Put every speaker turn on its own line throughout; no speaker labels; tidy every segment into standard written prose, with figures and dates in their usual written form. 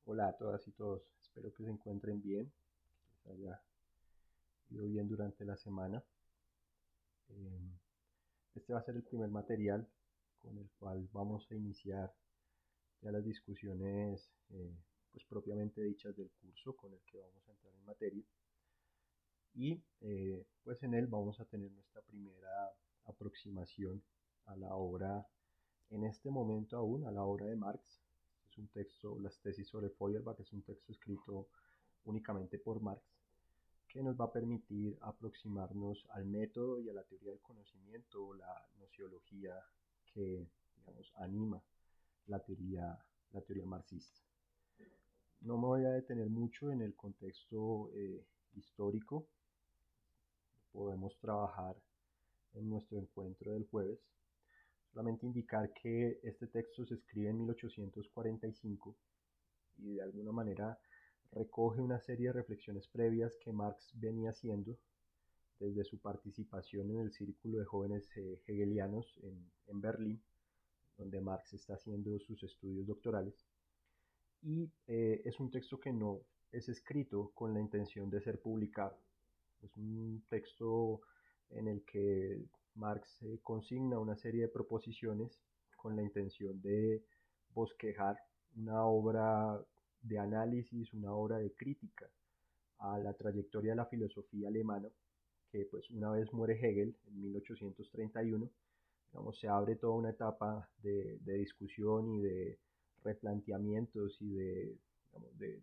Hola a todas y todos, espero que se encuentren bien, que les haya ido bien durante la semana. Eh, Este va a ser el primer material con el cual vamos a iniciar ya las discusiones pues propiamente dichas del curso con el que vamos a entrar en materia. Y pues en él vamos a tener nuestra primera aproximación a la obra, en este momento aún, a la obra de Marx. Es un texto, las tesis sobre Feuerbach, es un texto escrito únicamente por Marx, que nos va a permitir aproximarnos al método y a la teoría del conocimiento o la nociología que, digamos, anima la teoría marxista. No me voy a detener mucho en el contexto histórico, podemos trabajar en nuestro encuentro del jueves. Solamente indicar que este texto se escribe en 1845 y de alguna manera recoge una serie de reflexiones previas que Marx venía haciendo desde su participación en el Círculo de Jóvenes Hegelianos en Berlín, donde Marx está haciendo sus estudios doctorales. Y es un texto que no es escrito con la intención de ser publicado. Es un texto en el que Marx consigna una serie de proposiciones con la intención de bosquejar una obra de análisis, una obra de crítica a la trayectoria de la filosofía alemana, que pues una vez muere Hegel en 1831, digamos, se abre toda una etapa de discusión y de replanteamientos y digamos, de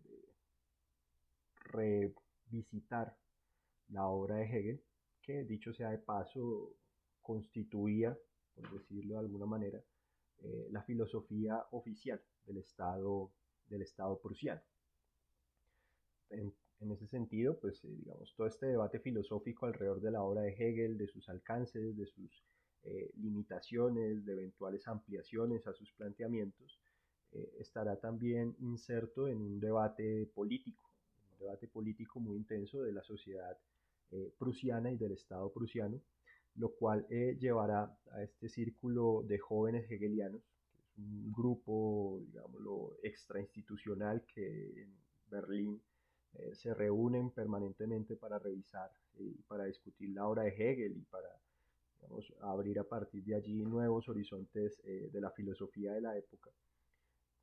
revisitar la obra de Hegel, que dicho sea de paso, constituía, por decirlo de alguna manera, la filosofía oficial del Estado prusiano. En ese sentido, pues digamos, todo este debate filosófico alrededor de la obra de Hegel, de sus alcances, de sus limitaciones, de eventuales ampliaciones a sus planteamientos, estará también inserto en un debate político muy intenso de la sociedad prusiana y del Estado prusiano, lo cual llevará a este círculo de jóvenes hegelianos, que es un grupo, digámoslo, extrainstitucional que en Berlín se reúnen permanentemente para revisar y para discutir la obra de Hegel y para, digamos, abrir a partir de allí nuevos horizontes de la filosofía de la época.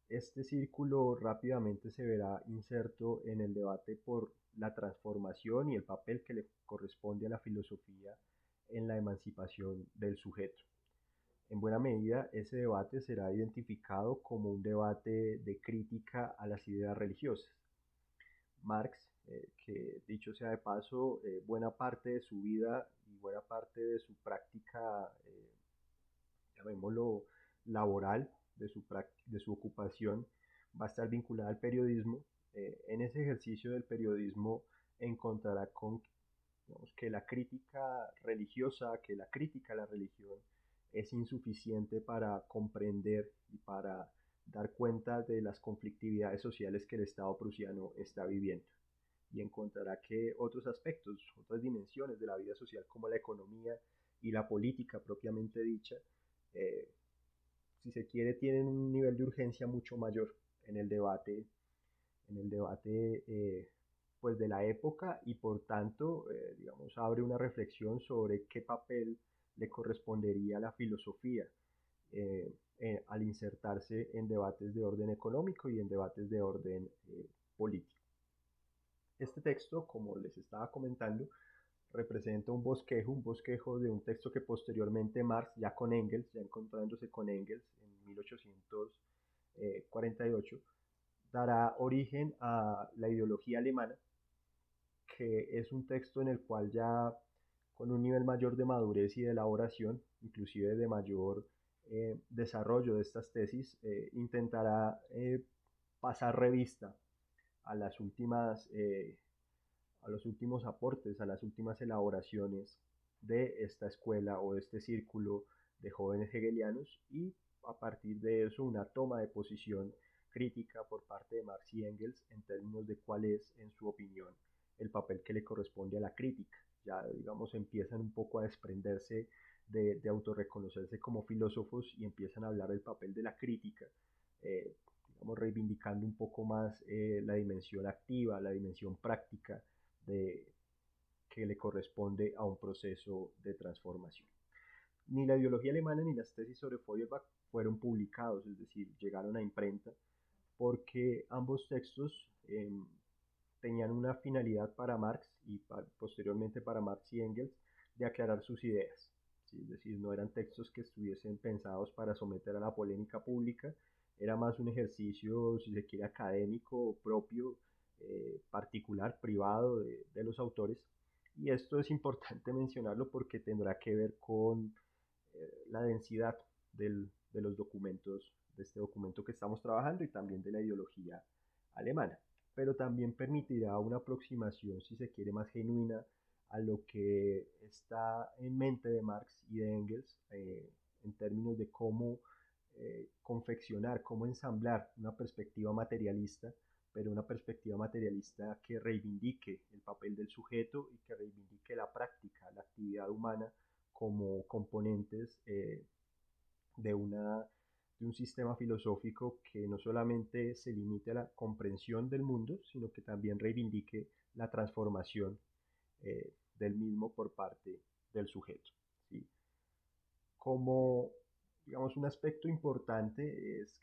Este círculo rápidamente se verá inserto en el debate por la transformación y el papel que le corresponde a la filosofía en la emancipación del sujeto. En buena medida, ese debate será identificado como un debate de crítica a las ideas religiosas. Marx, que dicho sea de paso, buena parte de su vida y buena parte de su práctica, llamémoslo laboral, de su ocupación, va a estar vinculada al periodismo. En ese ejercicio del periodismo encontrará con, digamos, que la crítica religiosa, que la crítica a la religión es insuficiente para comprender y para dar cuenta de las conflictividades sociales que el Estado prusiano está viviendo. Y encontrará que otros aspectos, otras dimensiones de la vida social como la economía y la política propiamente dicha, eh, si se quiere, tienen un nivel de urgencia mucho mayor en en el debate pues de la época y por tanto, digamos, abre una reflexión sobre qué papel le correspondería a la filosofía al insertarse en debates de orden económico y en debates de orden político. Este texto, como les estaba comentando, representa un bosquejo de un texto que posteriormente Marx, ya con Engels, ya encontrándose con Engels en 1848, dará origen a la ideología alemana, que es un texto en el cual ya con un nivel mayor de madurez y de elaboración, inclusive de mayor desarrollo de estas tesis, intentará pasar revista a las a los últimos aportes, a las últimas elaboraciones de esta escuela o de este círculo de jóvenes hegelianos y a partir de eso una toma de posición crítica por parte de Marx y Engels en términos de cuál es, en su opinión, el papel que le corresponde a la crítica. Ya, digamos, empiezan un poco a desprenderse autorreconocerse como filósofos y empiezan a hablar del papel de la crítica, Estamos reivindicando un poco más la dimensión activa, la dimensión práctica de, que le corresponde a un proceso de transformación. Ni la ideología alemana ni las tesis sobre Feuerbach fueron publicados, es decir, llegaron a imprenta, porque ambos textos tenían una finalidad para Marx y posteriormente para Marx y Engels de aclarar sus ideas. ¿Sí? Es decir, no eran textos que estuviesen pensados para someter a la polémica pública, era más un ejercicio, si se quiere, académico propio, particular, privado de los autores. Y esto es importante mencionarlo porque tendrá que ver con la densidad de los documentos, de este documento que estamos trabajando y también de la ideología alemana. Pero también permitirá una aproximación, si se quiere, más genuina a lo que está en mente de Marx y de Engels en términos de cómo confeccionar, cómo ensamblar una perspectiva materialista, pero una perspectiva materialista que reivindique el papel del sujeto y que reivindique la práctica, la actividad humana como componentes de, una, de un sistema filosófico que no solamente se limite a la comprensión del mundo, sino que también reivindique la transformación del mismo por parte del sujeto. ¿Sí? Como, digamos, un aspecto importante es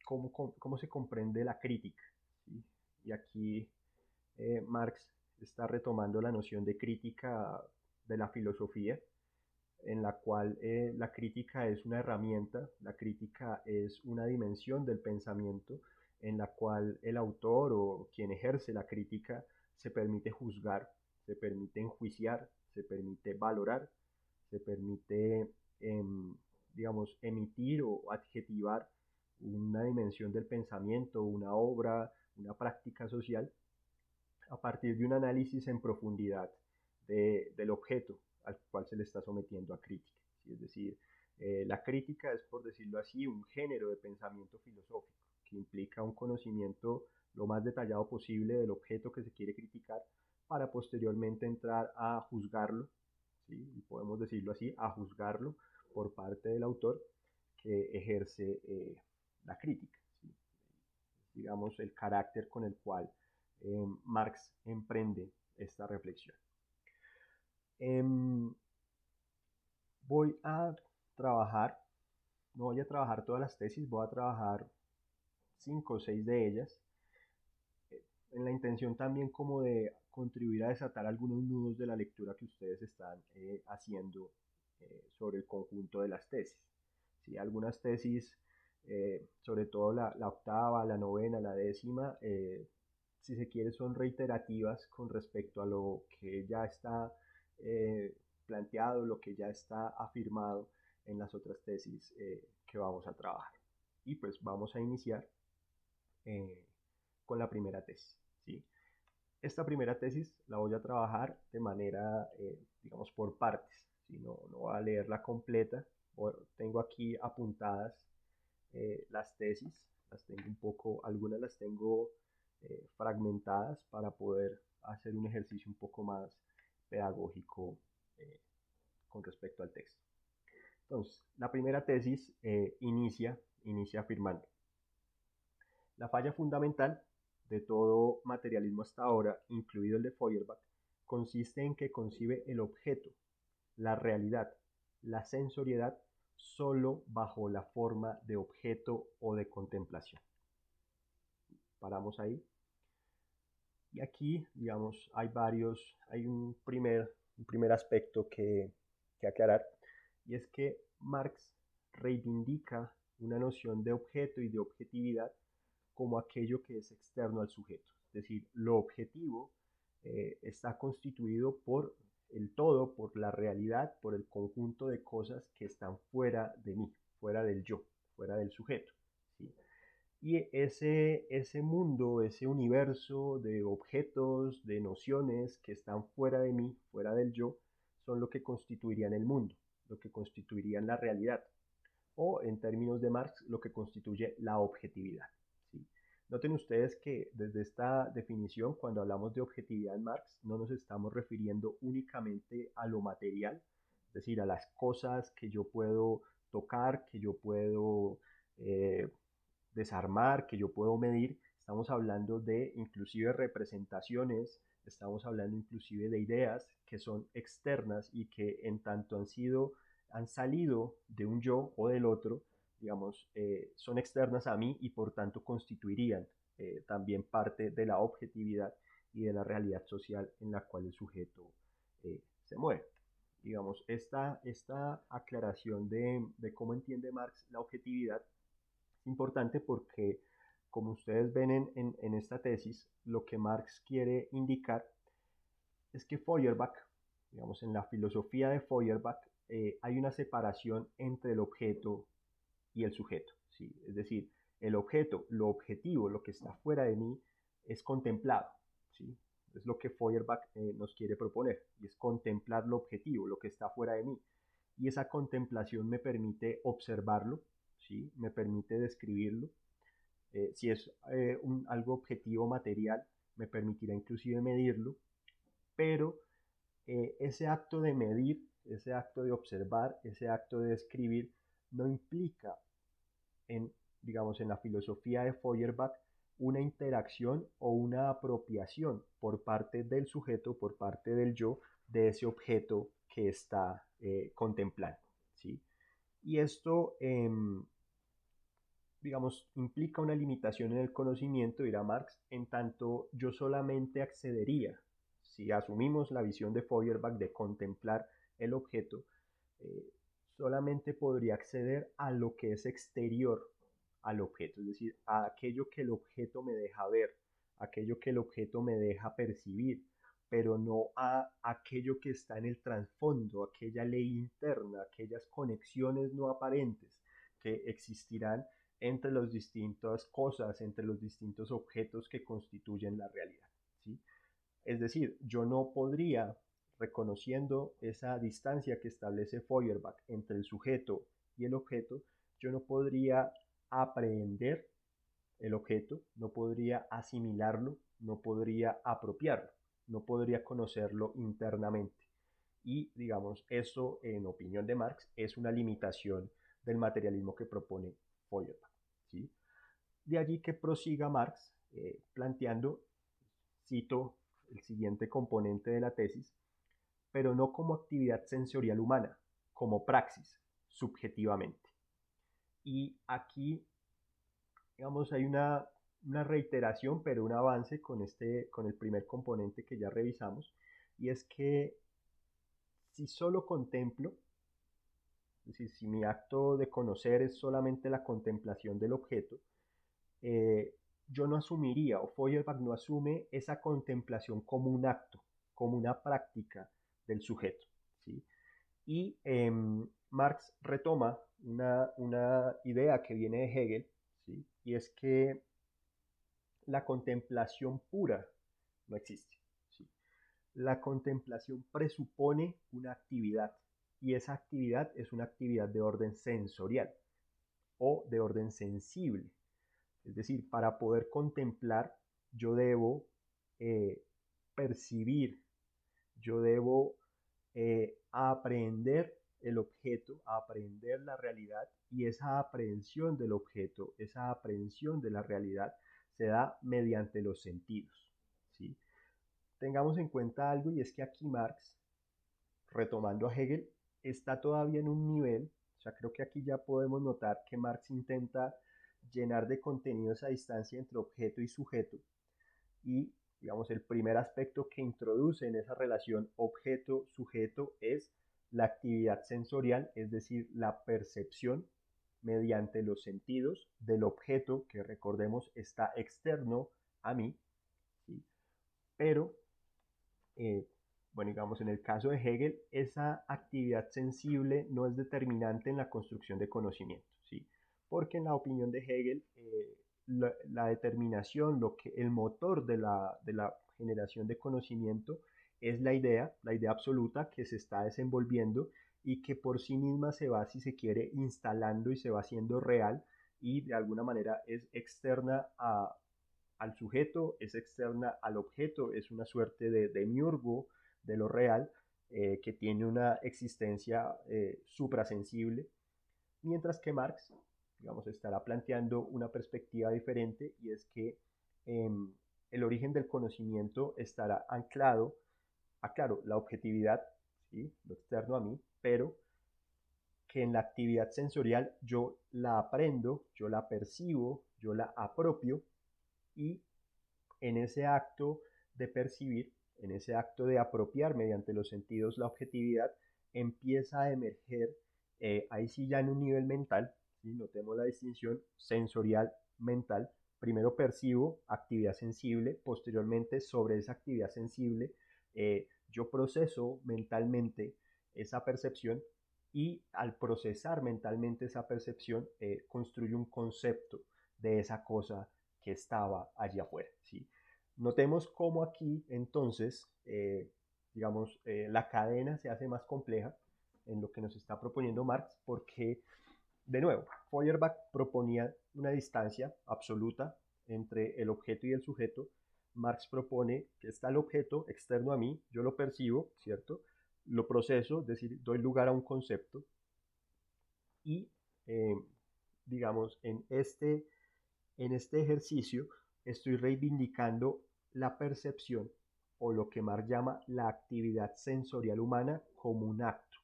cómo se comprende la crítica. ¿Sí? Y aquí Marx está retomando la noción de crítica de la filosofía, en la cual la crítica es una herramienta, la crítica es una dimensión del pensamiento en la cual el autor o quien ejerce la crítica se permite juzgar, se permite enjuiciar, se permite valorar, se permite, digamos, emitir o adjetivar una dimensión del pensamiento, una obra, una práctica social, a partir de un análisis en profundidad del objeto al cual se le está sometiendo a crítica. ¿Sí? Es decir, la crítica es, por decirlo así, un género de pensamiento filosófico que implica un conocimiento lo más detallado posible del objeto que se quiere criticar para posteriormente entrar a juzgarlo, ¿sí? Y podemos decirlo así, a juzgarlo por parte del autor que ejerce la crítica. ¿Sí? Digamos, el carácter con el cual Marx emprende esta reflexión. Voy a trabajar, no voy a trabajar todas las tesis, voy a trabajar 5 o 6 de ellas, en la intención también como de contribuir a desatar algunos nudos de la lectura que ustedes están haciendo sobre el conjunto de las tesis. ¿Sí? Algunas tesis, sobre todo la octava, la novena, la décima, si se quiere, son reiterativas con respecto a lo que ya está planteado, lo que ya está afirmado en las otras tesis que vamos a trabajar. Y pues vamos a iniciar con la primera tesis. ¿Sí? Esta primera tesis la voy a trabajar de manera, digamos, por partes. ¿Sí? No voy a leerla completa. Tengo aquí apuntadas las tesis, las tengo un poco, algunas las tengo fragmentadas para poder hacer un ejercicio un poco más pedagógico con respecto al texto. Entonces, la primera tesis inicia afirmando: la falla fundamental de todo materialismo hasta ahora, incluido el de Feuerbach, consiste en que concibe el objeto, la realidad, la sensoriedad, solo bajo la forma de objeto o de contemplación. Paramos ahí. Y aquí, digamos, hay un primer aspecto que aclarar, y es que Marx reivindica una noción de objeto y de objetividad como aquello que es externo al sujeto. Es decir, lo objetivo está constituido por el todo, por la realidad, por el conjunto de cosas que están fuera de mí, fuera del yo, fuera del sujeto. ¿Sí? Y ese mundo, ese universo de objetos, de nociones que están fuera de mí, fuera del yo, son lo que constituirían el mundo, lo que constituirían la realidad, o en términos de Marx, lo que constituye la objetividad. ¿Sí? Noten ustedes que desde esta definición, cuando hablamos de objetividad en Marx, no nos estamos refiriendo únicamente a lo material, es decir, a las cosas que yo puedo tocar, que yo puedo desarmar, que yo puedo medir. Estamos hablando de inclusive representaciones, estamos hablando inclusive de ideas que son externas y que en tanto han salido de un yo o del otro, digamos, son externas a mí y por tanto constituirían también parte de la objetividad y de la realidad social en la cual el sujeto se mueve. Digamos, esta aclaración de cómo entiende Marx la objetividad es importante porque, como ustedes ven en esta tesis, lo que Marx quiere indicar es que Feuerbach, digamos, en la filosofía de Feuerbach, hay una separación entre el objeto y el sujeto, ¿sí? Es decir, el objeto, lo objetivo, lo que está fuera de mí, es contemplado, ¿sí? Es lo que Feuerbach nos quiere proponer, y es contemplar lo objetivo, lo que está fuera de mí. Y esa contemplación me permite observarlo, ¿sí? Me permite describirlo. Si es algo objetivo material, me permitirá inclusive medirlo, pero ese acto de medir, ese acto de observar, ese acto de describir, no implica en, digamos, en la filosofía de Feuerbach, una interacción o una apropiación por parte del sujeto, por parte del yo, de ese objeto que está contemplando, ¿sí? Y esto, digamos, implica una limitación en el conocimiento, dirá Marx, en tanto yo solamente accedería, si asumimos la visión de Feuerbach de contemplar el objeto, eh, solamente podría acceder a lo que es exterior al objeto, es decir, a aquello que el objeto me deja ver, aquello que el objeto me deja percibir, pero no a aquello que está en el trasfondo, aquella ley interna, aquellas conexiones no aparentes que existirán entre las distintas cosas, entre los distintos objetos que constituyen la realidad, ¿sí? Es decir, yo no podría, reconociendo esa distancia que establece Feuerbach entre el sujeto y el objeto, yo no podría aprehender el objeto, no podría asimilarlo, no podría apropiarlo, no podría conocerlo internamente. Y, digamos, eso, en opinión de Marx, es una limitación del materialismo que propone Feuerbach, ¿sí? De allí que prosiga Marx planteando, cito el siguiente componente de la tesis, pero no como actividad sensorial humana, como praxis, subjetivamente. Y aquí, digamos, hay una reiteración, pero un avance con el primer componente que ya revisamos, y es que si solo contemplo, es decir, si mi acto de conocer es solamente la contemplación del objeto, yo no asumiría, o Feuerbach no asume esa contemplación como un acto, como una práctica del sujeto, ¿sí? Y Marx retoma una idea que viene de Hegel, ¿sí? Y es que la contemplación pura no existe, ¿sí? La contemplación presupone una actividad, y esa actividad es una actividad de orden sensorial o de orden sensible. Es decir, para poder contemplar, yo debo eh, percibir, yo debo aprender el objeto, aprender la realidad, y esa aprehensión del objeto, esa aprehensión de la realidad se da mediante los sentidos, ¿sí? Tengamos en cuenta algo, y es que aquí Marx, retomando a Hegel, está todavía en un nivel, o sea, creo que aquí ya podemos notar que Marx intenta llenar de contenido esa distancia entre objeto y sujeto, y digamos el primer aspecto que introduce en esa relación objeto-sujeto es la actividad sensorial, es decir, la percepción mediante los sentidos del objeto que, recordemos, está externo a mí, ¿sí? Pero bueno, digamos, en el caso de Hegel, esa actividad sensible no es determinante en la construcción de conocimiento, ¿sí? Porque en la opinión de Hegel, la determinación, el motor de la generación de conocimiento es la idea absoluta que se está desenvolviendo y que por sí misma se va, si se quiere, instalando y se va haciendo real, y de alguna manera es externa al sujeto, es externa al objeto, es una suerte de demiurgo de lo real, que tiene una existencia suprasensible, mientras que Marx digamos, estará planteando una perspectiva diferente y es que el origen del conocimiento estará anclado a, claro, la objetividad, ¿sí? Lo externo a mí, pero que en la actividad sensorial yo la aprendo, yo la percibo, yo la apropio y en ese acto de percibir, en ese acto de apropiar mediante los sentidos la objetividad, empieza a emerger, ahí sí ya en un nivel mental, ¿sí? Notemos la distinción sensorial mental. Primero percibo actividad sensible, posteriormente sobre esa actividad sensible yo proceso mentalmente esa percepción y al procesar mentalmente esa percepción construyo un concepto de esa cosa que estaba allí afuera. ¿Sí? Notemos cómo aquí entonces, digamos, la cadena se hace más compleja en lo que nos está proponiendo Marx, porque, de nuevo, Feuerbach proponía una distancia absoluta entre el objeto y el sujeto. Marx propone que está el objeto externo a mí, yo lo percibo, ¿cierto? Lo proceso, es decir, doy lugar a un concepto y, eh, digamos, en este ejercicio estoy reivindicando la percepción o lo que Marx llama la actividad sensorial humana como un acto,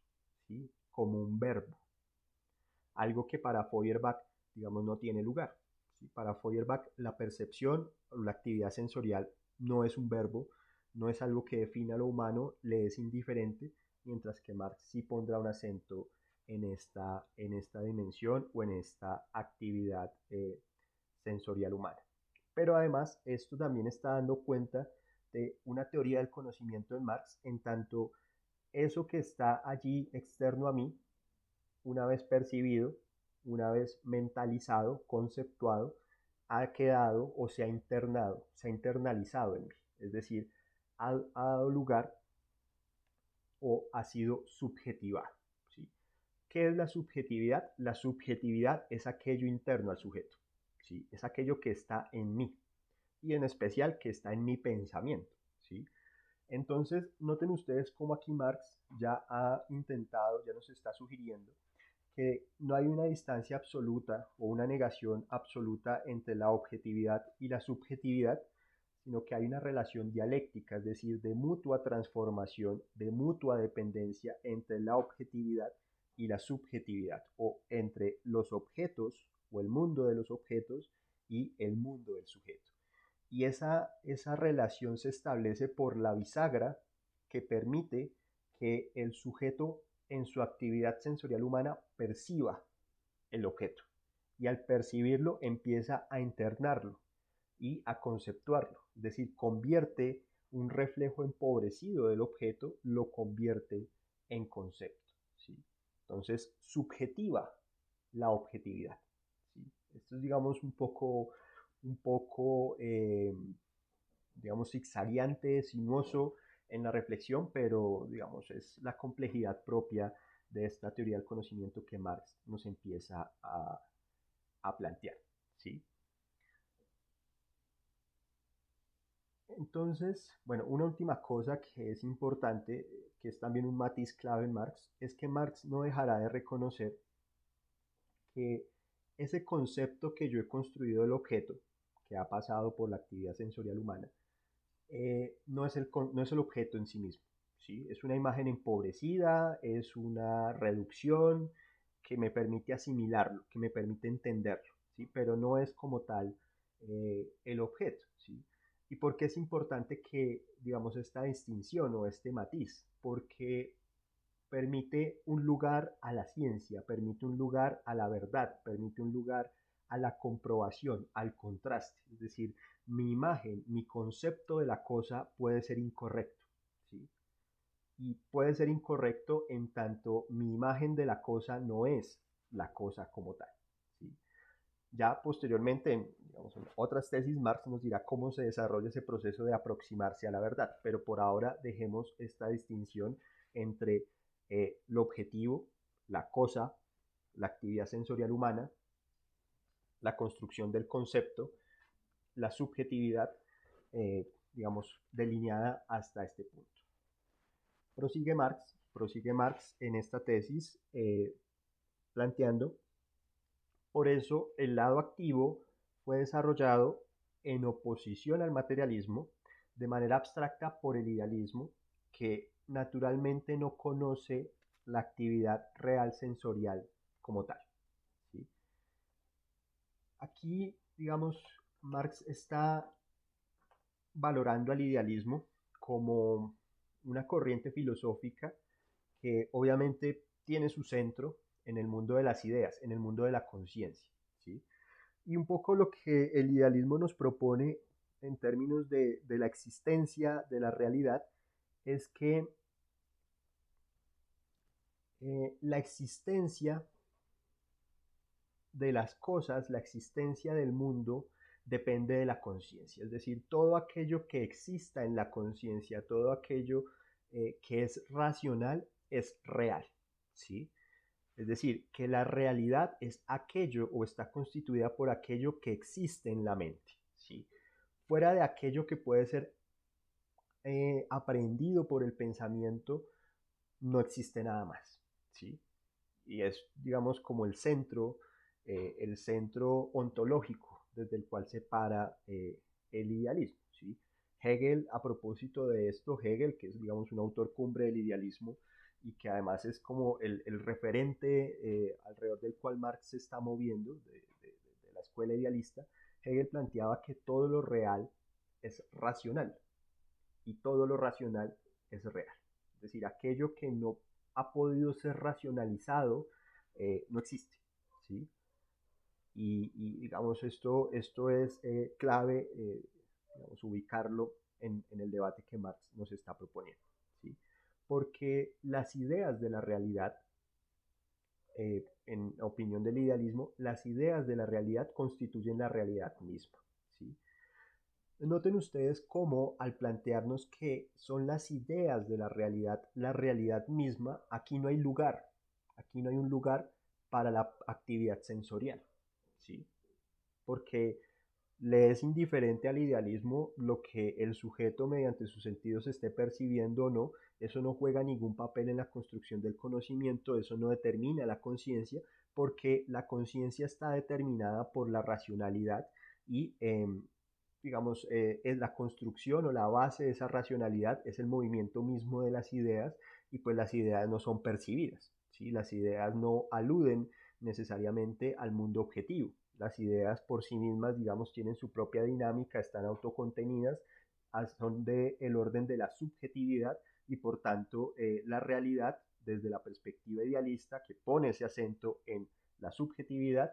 ¿sí? Como un verbo, algo que para Feuerbach, digamos, no tiene lugar. ¿Sí? Para Feuerbach la percepción o la actividad sensorial no es un verbo, no es algo que define a lo humano, le es indiferente, mientras que Marx sí pondrá un acento en esta dimensión o en esta actividad sensorial humana. Pero además esto también está dando cuenta de una teoría del conocimiento en Marx, en tanto eso que está allí externo a mí, una vez percibido, una vez mentalizado, conceptuado, ha quedado o se ha internalizado en mí. Es decir, ha dado lugar o ha sido subjetivado. ¿Sí? ¿Qué es la subjetividad? La subjetividad es aquello interno al sujeto. ¿Sí? Es aquello que está en mí y en especial que está en mi pensamiento. ¿Sí? Entonces, noten ustedes cómo aquí Marx ya ha intentado, ya nos está sugiriendo que no hay una distancia absoluta o una negación absoluta entre la objetividad y la subjetividad, sino que hay una relación dialéctica, es decir, de mutua transformación, de mutua dependencia entre la objetividad y la subjetividad, o entre los objetos o el mundo de los objetos y el mundo del sujeto. Y esa relación se establece por la bisagra que permite que el sujeto en su actividad sensorial humana perciba el objeto y al percibirlo empieza a internarlo y a conceptuarlo, es decir, convierte un reflejo empobrecido del objeto, lo convierte en concepto. ¿Sí? Entonces, subjetiva la objetividad. ¿Sí? Esto es, digamos, un poco digamos, zigzagueante, sinuoso en la reflexión, pero, digamos, es la complejidad propia de esta teoría del conocimiento que Marx nos empieza a plantear. ¿Sí? Entonces, bueno, una última cosa que es importante, que es también un matiz clave en Marx, es que Marx no dejará de reconocer que ese concepto que yo he construido del objeto, que ha pasado por la actividad sensorial humana, no es el objeto en sí mismo. ¿Sí? Es una imagen empobrecida, es una reducción que me permite asimilarlo, que me permite entenderlo, ¿sí? Pero no es como tal el objeto. ¿Sí? ¿Y por qué es importante que, digamos, esta distinción o este matiz? Porque permite un lugar a la ciencia, permite un lugar a la verdad, permite un lugar a la comprobación, al contraste. Es decir, mi imagen, mi concepto de la cosa puede ser incorrecto. ¿Sí? Y puede ser incorrecto en tanto mi imagen de la cosa no es la cosa como tal. ¿Sí? Ya posteriormente, digamos, en otras tesis, Marx nos dirá cómo se desarrolla ese proceso de aproximarse a la verdad, pero por ahora dejemos esta distinción entre lo objetivo, la cosa, la actividad sensorial humana, la construcción del concepto, la subjetividad, digamos, delineada hasta este punto. Prosigue Marx en esta tesis planteando Por eso el lado activo fue desarrollado en oposición al materialismo de manera abstracta por el idealismo, que naturalmente no conoce la actividad real sensorial como tal. ¿Sí? Aquí, digamos, Marx está valorando al idealismo como una corriente filosófica que obviamente tiene su centro en el mundo de las ideas, en el mundo de la conciencia. ¿Sí? Y un poco lo que el idealismo nos propone en términos de la existencia de la realidad es que la existencia de las cosas, la existencia del mundo, depende de la conciencia. Es decir, todo aquello que exista en la conciencia, todo aquello que es racional, es real. ¿Sí? Es decir, que la realidad es aquello o está constituida por aquello que existe en la mente. ¿Sí? Fuera de aquello que puede ser aprendido por el pensamiento, no existe nada más. ¿Sí? Y es, digamos, como el centro ontológico desde el cual se para el idealismo. ¿Sí? Hegel, a propósito de esto, Hegel, que es, digamos, un autor cumbre del idealismo y que además es como el referente alrededor del cual Marx se está moviendo, de la escuela idealista, Hegel planteaba que todo lo real es racional y todo lo racional es real. Es decir, aquello que no ha podido ser racionalizado no existe. ¿Sí? Digamos, esto es clave, digamos, ubicarlo en el debate que Marx nos está proponiendo. ¿Sí? Porque las ideas de la realidad, en opinión del idealismo, las ideas de la realidad constituyen la realidad misma. ¿Sí? Noten ustedes cómo al plantearnos que son las ideas de la realidad misma, aquí no hay lugar, aquí no hay un lugar para la actividad sensorial, ¿sí? Porque le es indiferente al idealismo lo que el sujeto mediante sus sentidos esté percibiendo o no, eso no juega ningún papel en la construcción del conocimiento, eso no determina la conciencia, porque la conciencia está determinada por la racionalidad y digamos, es la construcción o la base de esa racionalidad es el movimiento mismo de las ideas y pues las ideas no son percibidas, ¿sí? Las ideas no aluden necesariamente al mundo objetivo. Las ideas por sí mismas, digamos, tienen su propia dinámica, están autocontenidas, son del orden de la subjetividad y por tanto la realidad desde la perspectiva idealista que pone ese acento en la subjetividad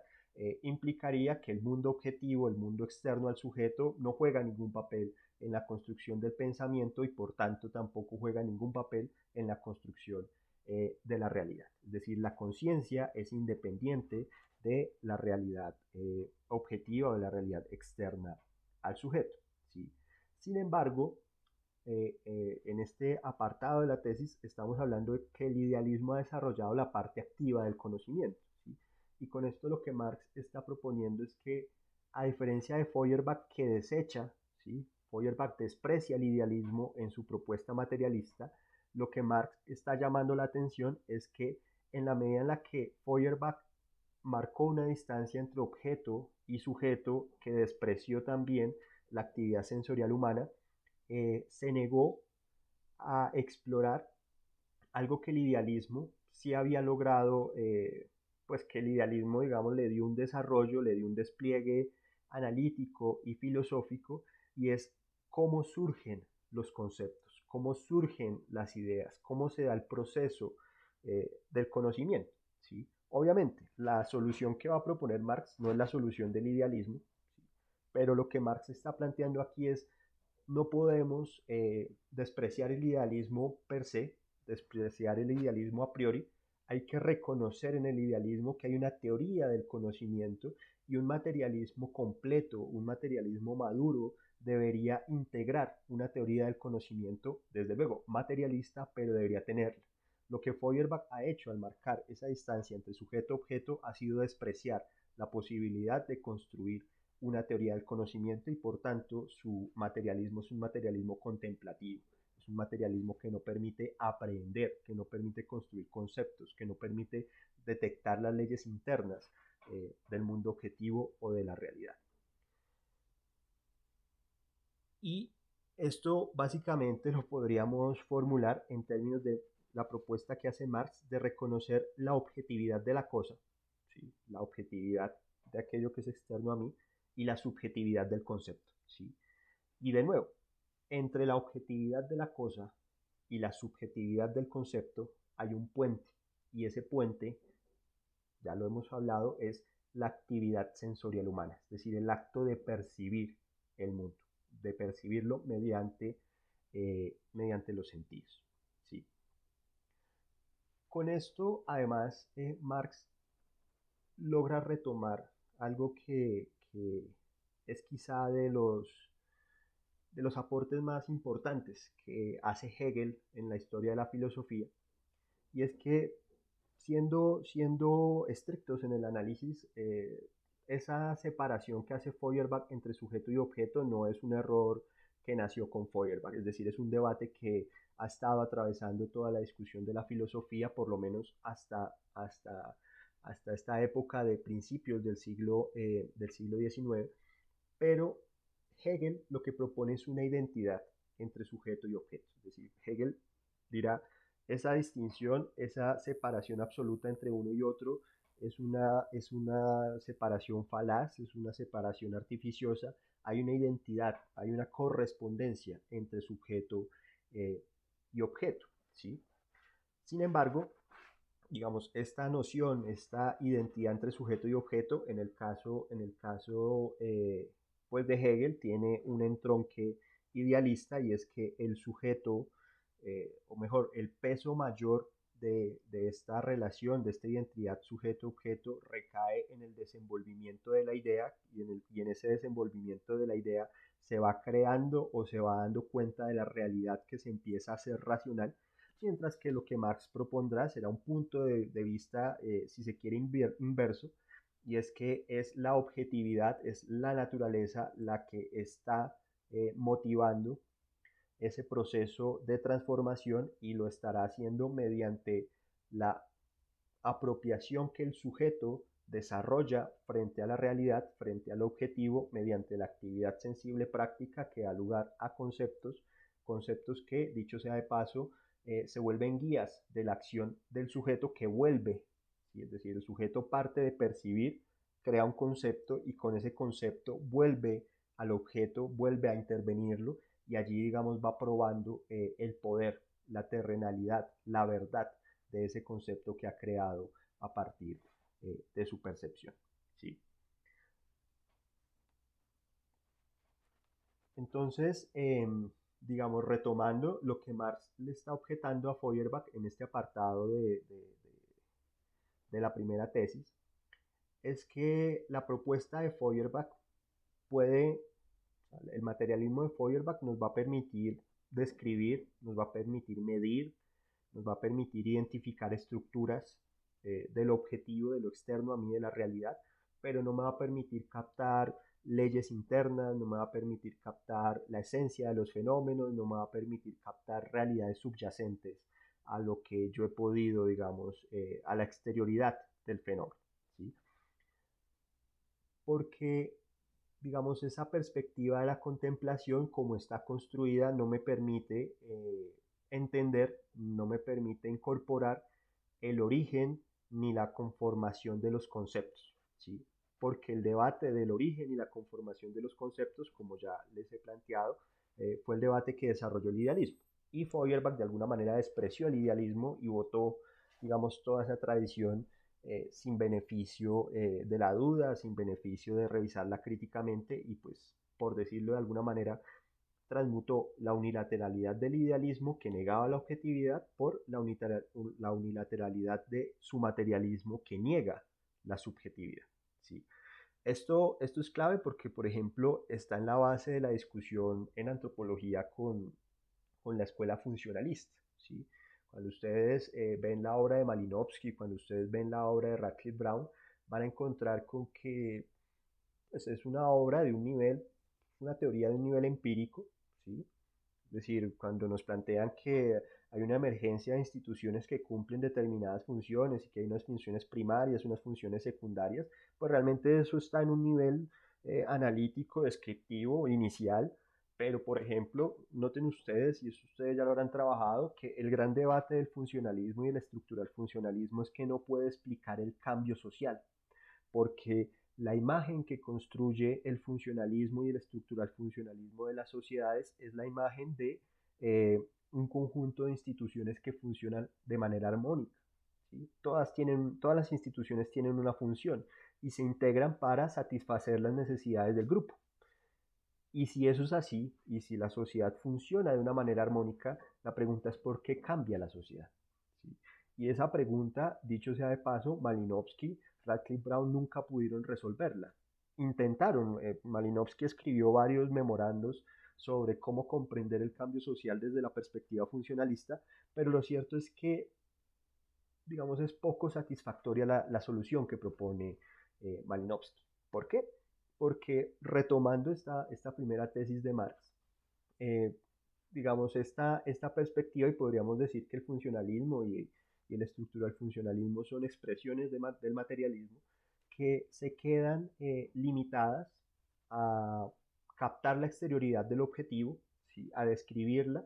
implicaría que el mundo objetivo, el mundo externo al sujeto, no juega ningún papel en la construcción del pensamiento y por tanto tampoco juega ningún papel en la construcción de la realidad. Es decir, la conciencia es independiente de la realidad objetiva o de la realidad externa al sujeto. ¿Sí? Sin embargo, en este apartado de la tesis estamos hablando de que el idealismo ha desarrollado la parte activa del conocimiento. ¿Sí? Y con esto lo que Marx está proponiendo es que, a diferencia de Feuerbach que desecha, ¿sí? Feuerbach desprecia el idealismo en su propuesta materialista, lo que Marx está llamando la atención es que en la medida en la que Feuerbach marcó una distancia entre objeto y sujeto que despreció también la actividad sensorial humana, se negó a explorar algo que el idealismo sí había logrado, pues que el idealismo, digamos, le dio un desarrollo, le dio un despliegue analítico y filosófico, y es cómo surgen los conceptos, cómo surgen las ideas, cómo se da el proceso del conocimiento. ¿Sí? Obviamente, la solución que va a proponer Marx no es la solución del idealismo, ¿sí? Pero lo que Marx está planteando aquí es no podemos despreciar el idealismo per se, despreciar el idealismo a priori, hay que reconocer en el idealismo que hay una teoría del conocimiento y un materialismo completo, un materialismo maduro debería integrar una teoría del conocimiento, desde luego materialista, pero debería tenerla. Lo que Feuerbach ha hecho al marcar esa distancia entre sujeto-objeto ha sido despreciar la posibilidad de construir una teoría del conocimiento y por tanto su materialismo es un materialismo contemplativo, es un materialismo que no permite aprender, que no permite construir conceptos, que no permite detectar las leyes internas del mundo objetivo o de la realidad. Y esto básicamente lo podríamos formular en términos de la propuesta que hace Marx de reconocer la objetividad de la cosa, ¿sí? La objetividad de aquello que es externo a mí y la subjetividad del concepto. ¿Sí? Y de nuevo, entre la objetividad de la cosa y la subjetividad del concepto hay un puente, y ese puente, ya lo hemos hablado, es la actividad sensorial humana, es decir, el acto de percibir el mundo, de percibirlo mediante los sentidos. ¿Sí? Con esto, además, Marx logra retomar algo que es quizá de los aportes más importantes que hace Hegel en la historia de la filosofía, y es que siendo estrictos en el análisis, esa separación que hace Feuerbach entre sujeto y objeto no es un error que nació con Feuerbach, es decir, es un debate que ha estado atravesando toda la discusión de la filosofía, por lo menos hasta esta época de principios del siglo XIX, pero Hegel lo que propone es una identidad entre sujeto y objeto. Es decir, Hegel dirá, esa distinción, esa separación absoluta entre uno y otro es una separación falaz, es una separación artificiosa. Hay una identidad, hay una correspondencia entre sujeto y objeto. ¿Sí? Sin embargo, digamos, esta noción, esta identidad entre sujeto y objeto, en el caso pues de Hegel, tiene un entronque idealista, y es que el sujeto, o mejor, el peso mayor de esta relación, de esta identidad sujeto-objeto, recae en el desenvolvimiento de la idea, y en ese desenvolvimiento de la idea se va creando o se va dando cuenta de la realidad que se empieza a hacer racional, mientras que lo que Marx propondrá será un punto de vista, si se quiere, inverso, y es que es la objetividad, es la naturaleza la que está motivando ese proceso de transformación, y lo estará haciendo mediante la apropiación que el sujeto desarrolla frente a la realidad, frente al objetivo, mediante la actividad sensible práctica que da lugar a conceptos que, dicho sea de paso, se vuelven guías de la acción del sujeto que vuelve, ¿sí? Es decir, el sujeto parte de percibir, crea un concepto, y con ese concepto vuelve al objeto, vuelve a intervenirlo, y allí, digamos, va probando el poder, la terrenalidad, la verdad de ese concepto que ha creado a partir de su percepción. ¿Sí? Entonces, digamos, retomando lo que Marx le está objetando a Feuerbach en este apartado de la primera tesis, es que la propuesta de Feuerbach puede, el materialismo de Feuerbach nos va a permitir describir, nos va a permitir medir, nos va a permitir identificar estructuras de lo objetivo, de lo externo a mí, de la realidad, pero no me va a permitir captar leyes internas, no me va a permitir captar la esencia de los fenómenos, no me va a permitir captar realidades subyacentes a lo que yo he podido, digamos, a la exterioridad del fenómeno. ¿Sí? Porque, digamos, esa perspectiva de la contemplación, como está construida, no me permite entender, no me permite incorporar el origen ni la conformación de los conceptos, ¿sí? Porque el debate del origen y la conformación de los conceptos, como ya les he planteado, fue el debate que desarrolló el idealismo. Y Feuerbach de alguna manera despreció el idealismo y votó, digamos, toda esa tradición sin beneficio de la duda, sin beneficio de revisarla críticamente, y pues, por decirlo de alguna manera, transmutó la unilateralidad del idealismo, que negaba la objetividad, por la unilateralidad de su materialismo, que niega la subjetividad. ¿Sí? Esto es clave porque, por ejemplo, está en la base de la discusión en antropología con la escuela funcionalista. ¿Sí? Cuando ustedes ven la obra de Malinowski, cuando ustedes ven la obra de Radcliffe Brown, van a encontrar con que pues, es una obra de un nivel, una teoría de un nivel empírico, ¿sí? Es decir, cuando nos plantean que hay una emergencia de instituciones que cumplen determinadas funciones y que hay unas funciones primarias, unas funciones secundarias, pues realmente eso está en un nivel analítico, descriptivo, inicial. Pero, por ejemplo, noten ustedes, y eso ustedes ya lo habrán trabajado, que el gran debate del funcionalismo y del estructural funcionalismo es que no puede explicar el cambio social, porque la imagen que construye el funcionalismo y el estructural funcionalismo de las sociedades es la imagen de un conjunto de instituciones que funcionan de manera armónica. ¿Sí? Todas las instituciones tienen una función y se integran para satisfacer las necesidades del grupo. Y si eso es así, y si la sociedad funciona de una manera armónica, la pregunta es ¿por qué cambia la sociedad? ¿Sí? Y esa pregunta, dicho sea de paso, Malinowski, Radcliffe Brown nunca pudieron resolverla. Intentaron, Malinowski escribió varios memorandos sobre cómo comprender el cambio social desde la perspectiva funcionalista, pero lo cierto es que, digamos, es poco satisfactoria la solución que propone Malinowski. ¿Por qué? Porque retomando esta primera tesis de Marx, eh, digamos, esta perspectiva, y podríamos decir que el funcionalismo y el estructural funcionalismo son expresiones del materialismo que se quedan limitadas a captar la exterioridad del objetivo, ¿sí? A describirla,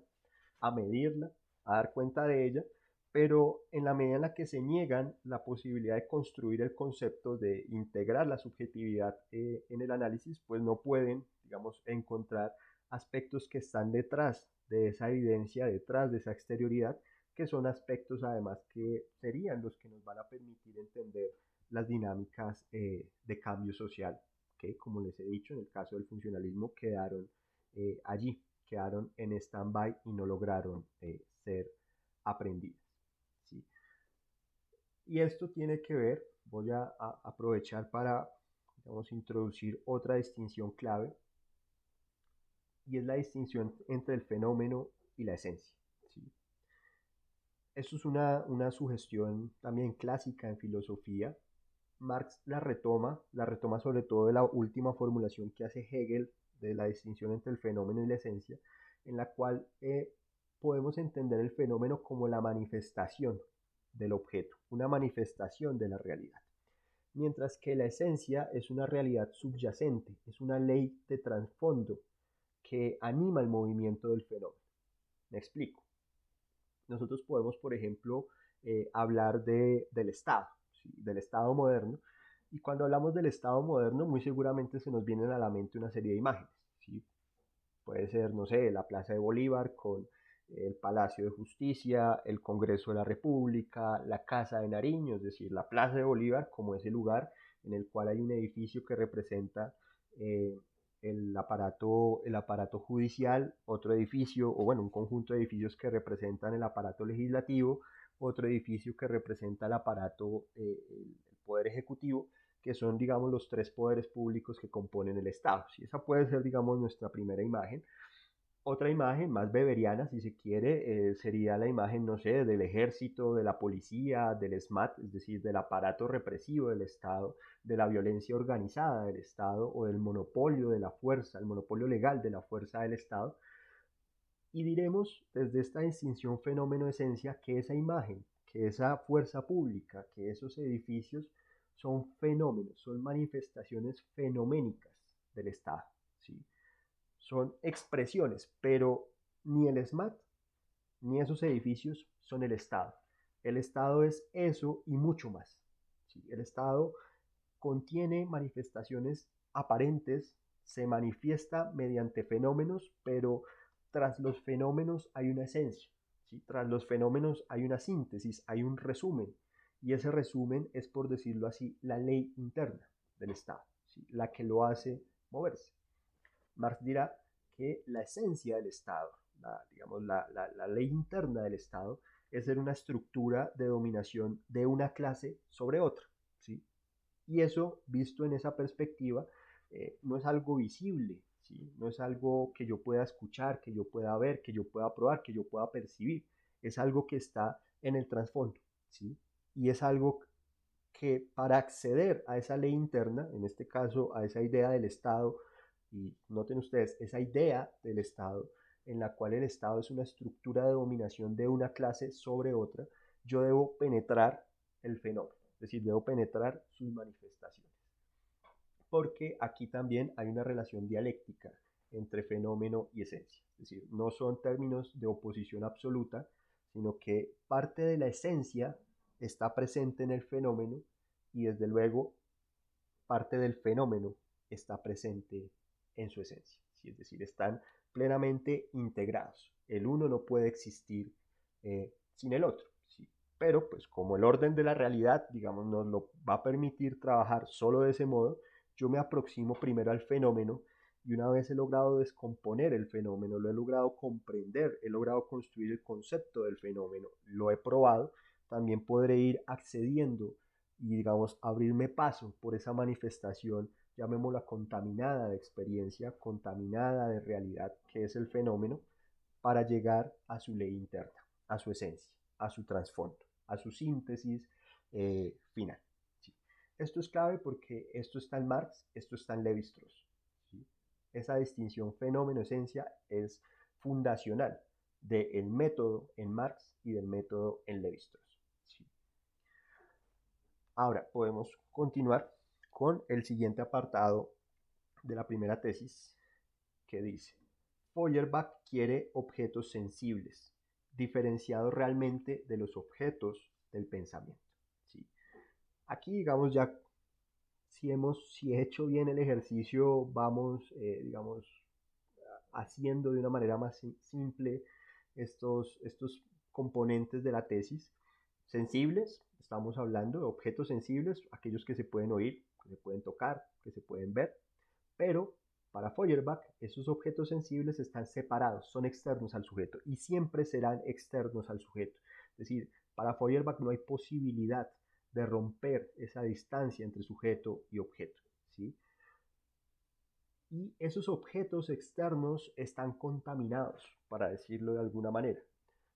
a medirla, a dar cuenta de ella, pero en la medida en la que se niegan la posibilidad de construir el concepto de integrar la subjetividad en el análisis, pues no pueden, digamos, encontrar aspectos que están detrás de esa evidencia, detrás de esa exterioridad, que son aspectos además que serían los que nos van a permitir entender las dinámicas de cambio social, que como les he dicho, en el caso del funcionalismo quedaron allí, quedaron en stand-by y no lograron ser aprendidas. ¿Sí? Y esto tiene que ver, voy a aprovechar para, digamos, introducir otra distinción clave, y es la distinción entre el fenómeno y la esencia. ¿Sí? Esto es una sugestión también clásica en filosofía. Marx la retoma sobre todo de la última formulación que hace Hegel de la distinción entre el fenómeno y la esencia, en la cual podemos entender el fenómeno como la manifestación del objeto, una manifestación de la realidad, mientras que la esencia es una realidad subyacente, es una ley de trasfondo que anima el movimiento del fenómeno. Me explico. Nosotros podemos, por ejemplo, hablar del Estado, ¿sí? Del Estado moderno, y cuando hablamos del Estado moderno, muy seguramente se nos vienen a la mente una serie de imágenes. ¿Sí? Puede ser, no sé, la Plaza de Bolívar con el Palacio de Justicia, el Congreso de la República, la Casa de Nariño, es decir, la Plaza de Bolívar como ese lugar en el cual hay un edificio que representa eh, el aparato judicial, otro edificio, o bueno, un conjunto de edificios que representan el aparato legislativo, otro edificio que representa el aparato, el poder ejecutivo, que son, digamos, los tres poderes públicos que componen el Estado. Si esa puede ser, digamos, nuestra primera imagen. Otra imagen más beberiana, si se quiere, sería la imagen, no sé, del ejército, de la policía, del SMAT, es decir, del aparato represivo del Estado, de la violencia organizada del Estado o del monopolio de la fuerza, el monopolio legal de la fuerza del Estado. Y diremos desde esta distinción fenómeno-esencia que esa imagen, que esa fuerza pública, que esos edificios son fenómenos, son manifestaciones fenoménicas del Estado. ¿Sí? Son expresiones, pero ni el SMAT ni esos edificios son el Estado. El Estado es eso y mucho más. ¿Sí? El Estado contiene manifestaciones aparentes, se manifiesta mediante fenómenos, pero tras los fenómenos hay una esencia. ¿Sí? Tras los fenómenos hay una síntesis, hay un resumen. Y ese resumen es, por decirlo así, la ley interna del Estado, ¿sí? La que lo hace moverse. Marx dirá que la esencia del Estado, digamos, la ley interna del Estado, es ser una estructura de dominación de una clase sobre otra. ¿Sí? Y eso, visto en esa perspectiva, no es algo visible, ¿sí? No es algo que yo pueda escuchar, que yo pueda ver, que yo pueda probar, que yo pueda percibir. Es algo que está en el trasfondo, ¿sí? Y es algo que para acceder a esa ley interna, en este caso a esa idea del Estado, y noten ustedes, esa idea del Estado, en la cual el Estado es una estructura de dominación de una clase sobre otra, yo debo penetrar el fenómeno, es decir, debo penetrar sus manifestaciones. Porque aquí también hay una relación dialéctica entre fenómeno y esencia. Es decir, no son términos de oposición absoluta, sino que parte de la esencia está presente en el fenómeno y desde luego parte del fenómeno está presente en su esencia. ¿Sí? Es decir, están plenamente integrados. El uno no puede existir sin el otro. ¿Sí? Pero pues como el orden de la realidad, digamos, nos lo va a permitir trabajar solo de ese modo, yo me aproximo primero al fenómeno y una vez he logrado descomponer el fenómeno, lo he logrado comprender, he logrado construir el concepto del fenómeno, lo he probado, también podré ir accediendo y, digamos, abrirme paso por esa manifestación, llamémosla contaminada de experiencia, contaminada de realidad, que es el fenómeno, para llegar a su ley interna, a su esencia, a su trasfondo, a su síntesis final. ¿Sí? Esto es clave porque esto está en Marx, esto está en Lévi-Strauss. ¿Sí? Esa distinción fenómeno-esencia es fundacional del método en Marx y del método en Lévi-Strauss. ¿Sí? Ahora podemos continuar con el siguiente apartado de la primera tesis que dice: Feuerbach quiere objetos sensibles, diferenciados realmente de los objetos del pensamiento. ¿Sí? Aquí, digamos, ya si he hecho bien el ejercicio, vamos, digamos, haciendo de una manera más simple estos componentes de la tesis. Sensibles, estamos hablando de objetos sensibles, aquellos que se pueden oír, que se pueden tocar, que se pueden ver, pero para Feuerbach esos objetos sensibles están separados, son externos al sujeto y siempre serán externos al sujeto. Es decir, para Feuerbach no hay posibilidad de romper esa distancia entre sujeto y objeto, ¿sí? Y esos objetos externos están contaminados, para decirlo de alguna manera.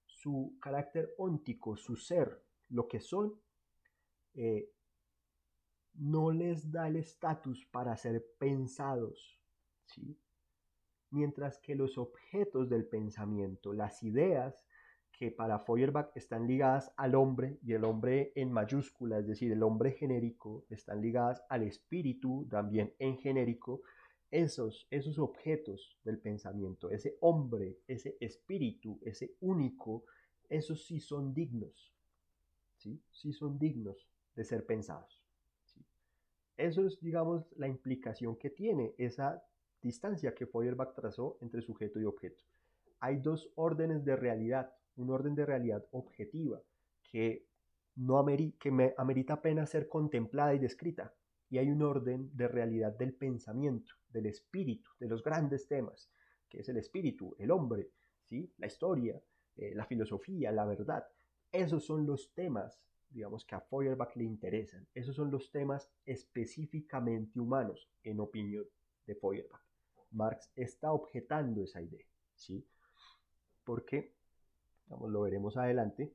Su carácter óntico, su ser, lo que son, eh, no les da el estatus para ser pensados, ¿sí? Mientras que los objetos del pensamiento, las ideas que para Feuerbach están ligadas al hombre, y el hombre en mayúscula, es decir, el hombre genérico, están ligadas al espíritu, también en genérico, esos objetos del pensamiento, ese hombre, ese espíritu, ese único, esos sí son dignos, ¿sí? Sí son dignos de ser pensados. ¿Sí? Eso es, digamos, la implicación que tiene esa distancia que Feuerbach trazó entre sujeto y objeto. Hay dos órdenes de realidad, un orden de realidad objetiva que, no que me amerita apenas ser contemplada y descrita, y hay un orden de realidad del pensamiento, del espíritu, de los grandes temas, que es el espíritu, el hombre, ¿sí? La historia, la filosofía, la verdad. Esos son los temas, digamos, que a Feuerbach le interesan. Esos son los temas específicamente humanos, en opinión de Feuerbach. Marx está objetando esa idea, ¿sí? Porque, digamos, lo veremos adelante,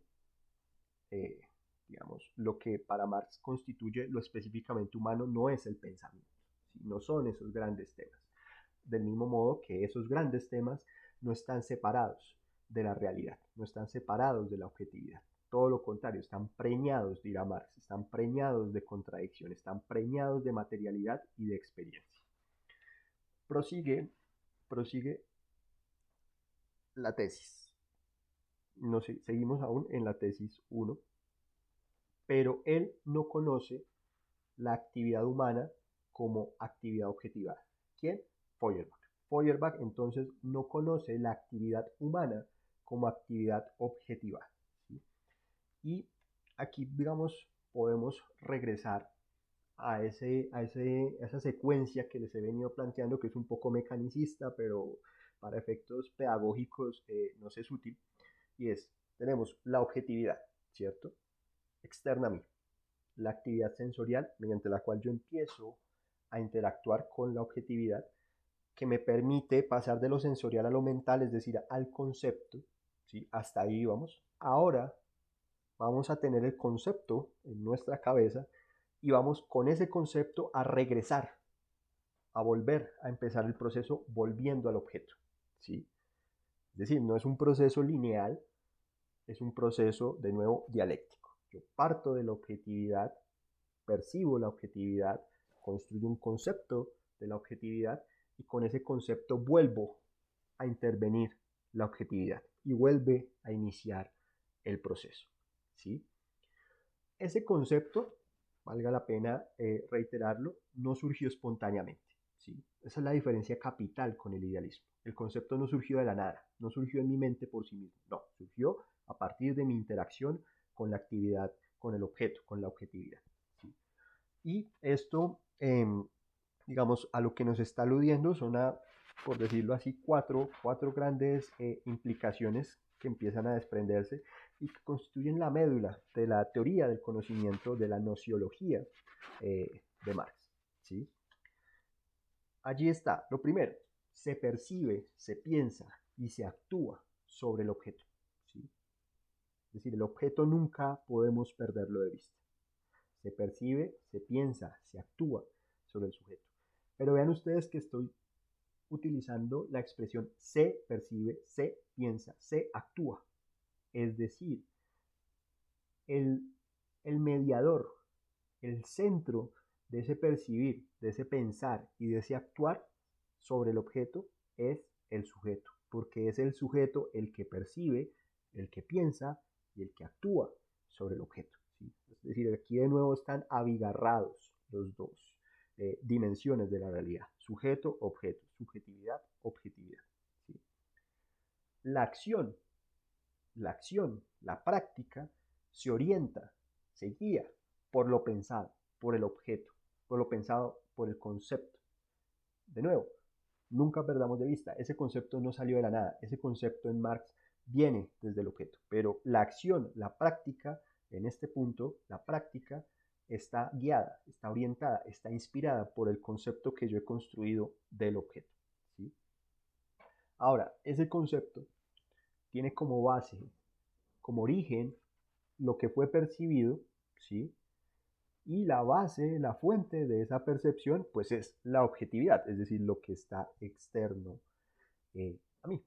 eh, digamos, lo que para Marx constituye lo específicamente humano no es el pensamiento, ¿sí? No son esos grandes temas. Del mismo modo que esos grandes temas no están separados de la realidad, no están separados de la objetividad. Todo lo contrario, están preñados, dirá Marx, están preñados de contradicción, están preñados de materialidad y de experiencia. Prosigue la tesis. Seguimos aún en la tesis 1, pero él no conoce la actividad humana como actividad objetivada. ¿Quién? Feuerbach. Feuerbach entonces no conoce la actividad humana como actividad objetivada. ¿Sí? Y aquí, digamos, podemos regresar a esa secuencia que les he venido planteando, que es un poco mecanicista, pero para efectos pedagógicos nos es útil, y tenemos la objetividad, ¿cierto? Externa a mí, la actividad sensorial mediante la cual yo empiezo a interactuar con la objetividad, que me permite pasar de lo sensorial a lo mental, es decir, al concepto, ¿sí? Hasta ahí vamos. Ahora vamos a tener el concepto en nuestra cabeza y vamos con ese concepto a regresar, a volver a empezar el proceso volviendo al objeto, ¿sí? Es decir, no es un proceso lineal, es un proceso, de nuevo, dialéctico. Yo parto de la objetividad, percibo la objetividad, construyo un concepto de la objetividad y con ese concepto vuelvo a intervenir la objetividad y vuelve a iniciar el proceso. ¿Sí? Ese concepto, valga la pena reiterarlo, no surgió espontáneamente. ¿Sí? Esa es la diferencia capital con el idealismo. El concepto no surgió de la nada, no surgió en mi mente por sí mismo, no, surgió a partir de mi interacción con la actividad, con el objeto, con la objetividad. ¿Sí? Y esto, digamos, a lo que nos está aludiendo son por decirlo así, cuatro grandes implicaciones que empiezan a desprenderse y que constituyen la médula de la teoría del conocimiento, de la nociología de Marx. ¿Sí? Allí está, lo primero, se percibe, se piensa y se actúa sobre el objeto. ¿Sí? Es decir, el objeto nunca podemos perderlo de vista. Se percibe, se piensa, se actúa sobre el sujeto. Pero vean ustedes que estoy utilizando la expresión se percibe, se piensa, se actúa. Es decir, el, el mediador, el centro de ese percibir, de ese pensar y de ese actuar sobre el objeto es el sujeto, porque es el sujeto el que percibe, el que piensa y el que actúa sobre el objeto. ¿Sí? Es decir, aquí de nuevo están abigarrados los dos dimensiones de la realidad, sujeto, objeto, subjetividad, objetividad. ¿Sí? La acción, la práctica, se orienta, se guía por lo pensado, por el objeto, por lo pensado, por el concepto. De nuevo, nunca perdamos de vista, ese concepto no salió de la nada, ese concepto en Marx viene desde el objeto, pero la acción, la práctica, en este punto, la práctica está guiada, está orientada, está inspirada por el concepto que yo he construido del objeto. ¿Sí? Ahora, ese concepto tiene como base, como origen, lo que fue percibido, ¿sí? Y la base, la fuente de esa percepción, pues es la objetividad, es decir, lo que está externo a mí.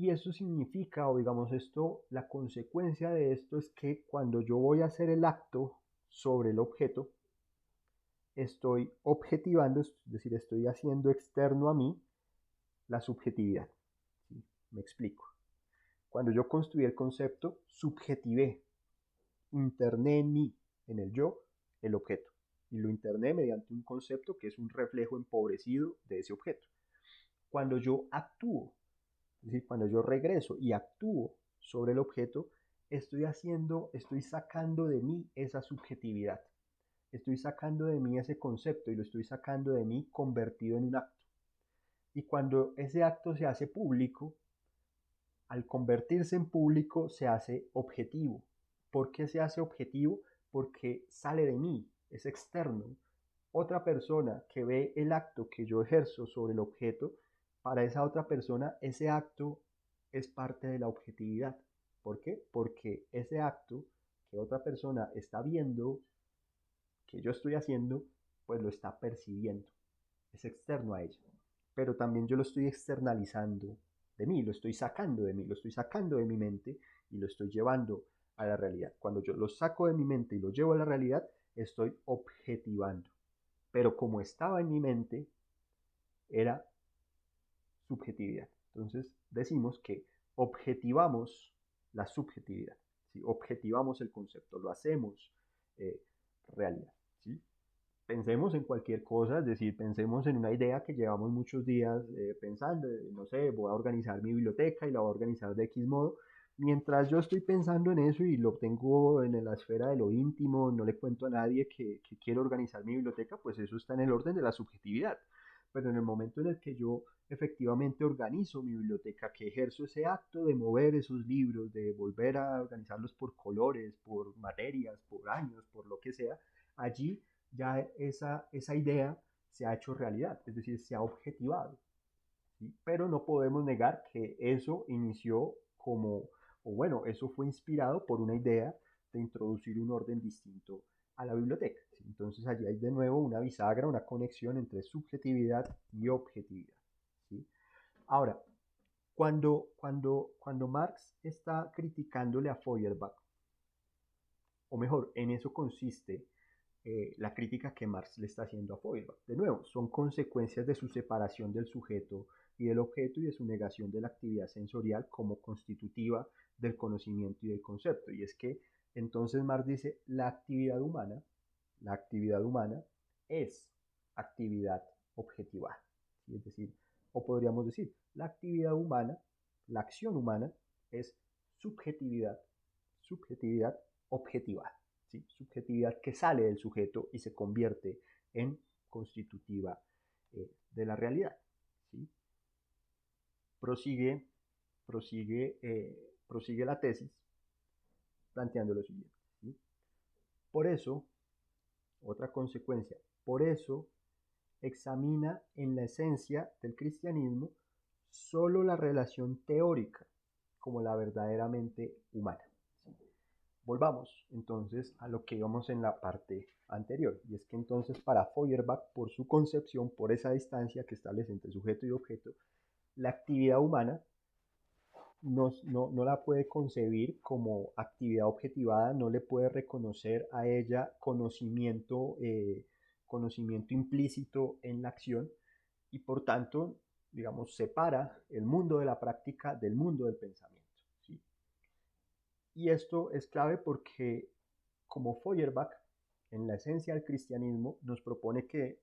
Y eso significa, o digamos esto, la consecuencia de esto es que cuando yo voy a hacer el acto sobre el objeto, estoy objetivando, es decir, estoy haciendo externo a mí la subjetividad. ¿Sí? Me explico. Cuando yo construí el concepto, subjetivé, interné en mí, en el yo, el objeto. Y lo interné mediante un concepto que es un reflejo empobrecido de ese objeto. Cuando yo actúo, es decir, cuando yo regreso y actúo sobre el objeto, estoy sacando de mí esa subjetividad. Estoy sacando de mí ese concepto y lo estoy sacando de mí convertido en un acto. Y cuando ese acto se hace público, al convertirse en público se hace objetivo. ¿Por qué se hace objetivo? Porque sale de mí, es externo. Otra persona que ve el acto que yo ejerzo sobre el objeto, para esa otra persona ese acto es parte de la objetividad. ¿Por qué? Porque ese acto que otra persona está viendo, que yo estoy haciendo, pues lo está percibiendo. Es externo a ella. Pero también yo lo estoy externalizando de mí, lo estoy sacando de mí, lo estoy sacando de mi mente y lo estoy llevando a la realidad. Cuando yo lo saco de mi mente y lo llevo a la realidad, estoy objetivando. Pero como estaba en mi mente, era subjetividad. Entonces decimos que objetivamos la subjetividad, ¿sí? Objetivamos el concepto, lo hacemos eh, realidad. ¿Sí? Pensemos en cualquier cosa, es decir, pensemos en una idea que llevamos muchos días pensando, no sé, voy a organizar mi biblioteca y la voy a organizar de X modo. Mientras yo estoy pensando en eso y lo tengo en la esfera de lo íntimo, no le cuento a nadie que quiero organizar mi biblioteca, pues eso está en el orden de la subjetividad. Pero en el momento en el que yo efectivamente organizo mi biblioteca, que ejerzo ese acto de mover esos libros, de volver a organizarlos por colores, por materias, por años, por lo que sea, allí ya esa idea se ha hecho realidad, es decir, se ha objetivado. ¿Sí? Pero no podemos negar que eso inició como, o bueno, eso fue inspirado por una idea de introducir un orden distinto a la biblioteca. ¿Sí? Entonces allí hay de nuevo una bisagra, una conexión entre subjetividad y objetividad. ¿Sí? Ahora, cuando Marx está criticándole a Feuerbach, o mejor, en eso consiste la crítica que Marx le está haciendo a Feuerbach. De nuevo, son consecuencias de su separación del sujeto y del objeto y de su negación de la actividad sensorial como constitutiva del conocimiento y del concepto. Y es que entonces Marx dice, la actividad humana es actividad objetivada. ¿Sí? Es decir, o podríamos decir, la actividad humana, la acción humana es subjetividad, subjetividad objetivada. ¿Sí? Subjetividad que sale del sujeto y se convierte en constitutiva de la realidad. ¿Sí? Prosigue, prosigue la tesis planteando lo siguiente. ¿Sí? Por eso, otra consecuencia, por eso examina en la esencia del cristianismo solo la relación teórica como la verdaderamente humana. ¿Sí? Volvamos entonces a lo que íbamos en la parte anterior, y es que entonces para Feuerbach, por su concepción, por esa distancia que establece entre sujeto y objeto, la actividad humana no la puede concebir como actividad objetivada, no le puede reconocer a ella conocimiento implícito en la acción y por tanto, digamos, separa el mundo de la práctica del mundo del pensamiento. ¿Sí? Y esto es clave porque, como Feuerbach, en la esencia del cristianismo, nos propone que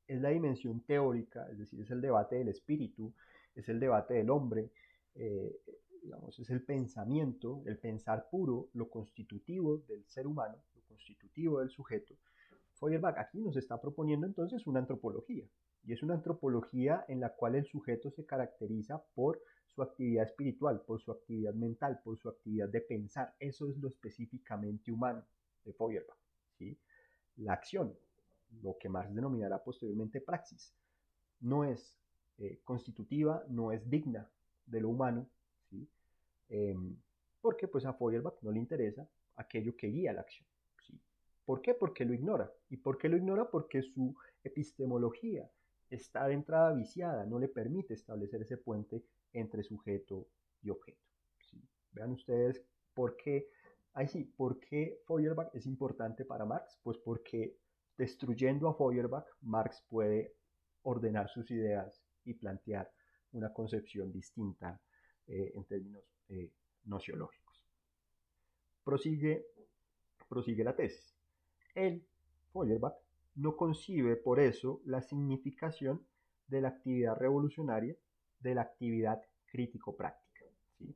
es la dimensión teórica, es decir, es el debate del espíritu, es el debate del hombre, eh, digamos, es el pensamiento, el pensar puro, lo constitutivo del ser humano, lo constitutivo del sujeto. Feuerbach aquí nos está proponiendo entonces una antropología, y es una antropología en la cual el sujeto se caracteriza por su actividad espiritual, por su actividad mental, por su actividad de pensar. Eso es lo específicamente humano de Feuerbach. ¿Sí? La acción, lo que Marx denominará posteriormente praxis, no es constitutiva, no es digna de lo humano, ¿sí? eh, porque pues a Feuerbach no le interesa aquello que guía la acción. ¿Sí? ¿Por qué? Porque lo ignora. ¿Y por qué lo ignora? Porque su epistemología está de entrada viciada, no le permite establecer ese puente entre sujeto y objeto. ¿Sí? Vean ustedes por qué, ahí sí, por qué Feuerbach es importante para Marx, pues porque destruyendo a Feuerbach, Marx puede ordenar sus ideas y plantear una concepción distinta en términos nociológicos. Prosigue, prosigue la tesis. Él, Feuerbach, no concibe por eso la significación de la actividad revolucionaria de la actividad crítico-práctica. ¿Sí?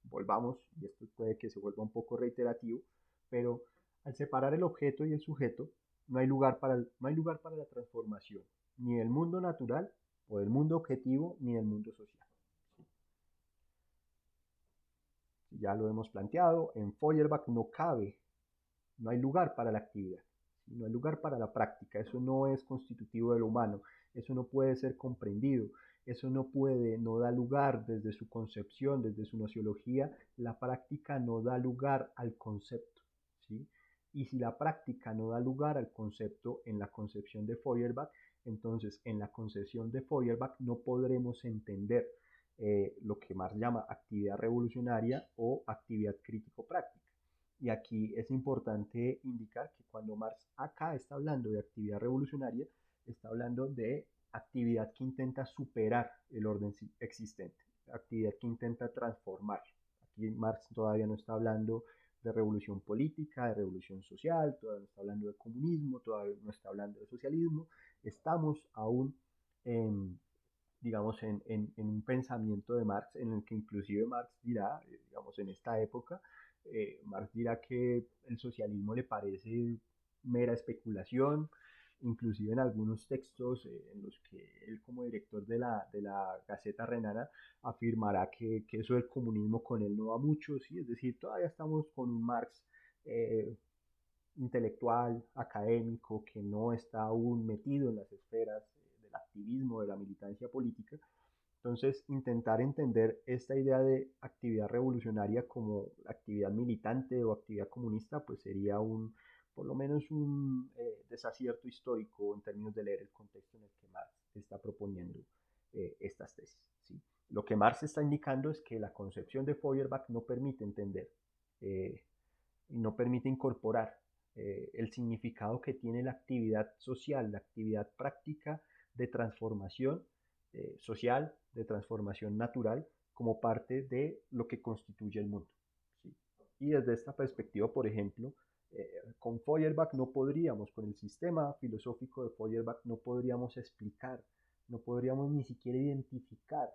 Volvamos, y esto puede que se vuelva un poco reiterativo, pero al separar el objeto y el sujeto, no hay lugar para la transformación, ni del mundo natural o del mundo objetivo, ni del mundo social. ¿Sí? Ya lo hemos planteado, en Feuerbach no cabe, no hay lugar para la actividad, ¿sí? No hay lugar para la práctica, eso no es constitutivo de lo humano, eso no puede ser comprendido, eso no da lugar desde su concepción, desde su nociología, la práctica no da lugar al concepto, ¿sí? Y si la práctica no da lugar al concepto en la concepción de Feuerbach, entonces en la concepción de Feuerbach no podremos entender lo que Marx llama actividad revolucionaria o actividad crítico-práctica. Y aquí es importante indicar que cuando Marx acá está hablando de actividad revolucionaria, está hablando de actividad que intenta superar el orden existente, actividad que intenta transformar. Aquí Marx todavía no está hablando de revolución política, de revolución social, todavía no está hablando de comunismo, todavía no está hablando de socialismo. Estamos aún en, digamos, en un pensamiento de Marx en el que inclusive Marx dirá, digamos, en esta época, Marx dirá que el socialismo le parece mera especulación, inclusive en algunos textos en los que él como director de la Gaceta Renana afirmará que eso del comunismo con él no va mucho, ¿sí? Es decir, todavía estamos con un Marx eh, intelectual, académico, que no está aún metido en las esferas del activismo, de la militancia política. Entonces, intentar entender esta idea de actividad revolucionaria como actividad militante o actividad comunista, pues sería por lo menos un desacierto histórico en términos de leer el contexto en el que Marx está proponiendo estas tesis, ¿sí? Lo que Marx está indicando es que la concepción de Feuerbach no permite entender y no permite incorporar el significado que tiene la actividad social, la actividad práctica de transformación social, de transformación natural, como parte de lo que constituye el mundo, ¿sí? Y desde esta perspectiva, por ejemplo, con Feuerbach no podríamos, con el sistema filosófico de Feuerbach, no podríamos explicar, no podríamos ni siquiera identificar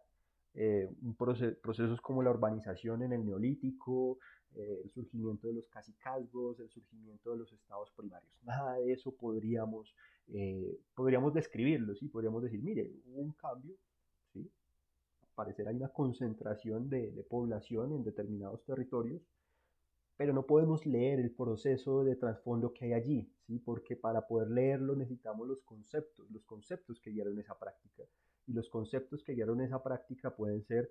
procesos como la urbanización en el Neolítico, el surgimiento de los cacicazgos, el surgimiento de los estados primarios. Nada de eso podríamos describirlo, ¿sí? Podríamos decir, mire, hubo un cambio, ¿sí? Al parecer hay una concentración de población en determinados territorios, pero no podemos leer el proceso de trasfondo que hay allí, ¿sí? Porque para poder leerlo necesitamos los conceptos que guiaron esa práctica. Y los conceptos que guiaron esa práctica pueden ser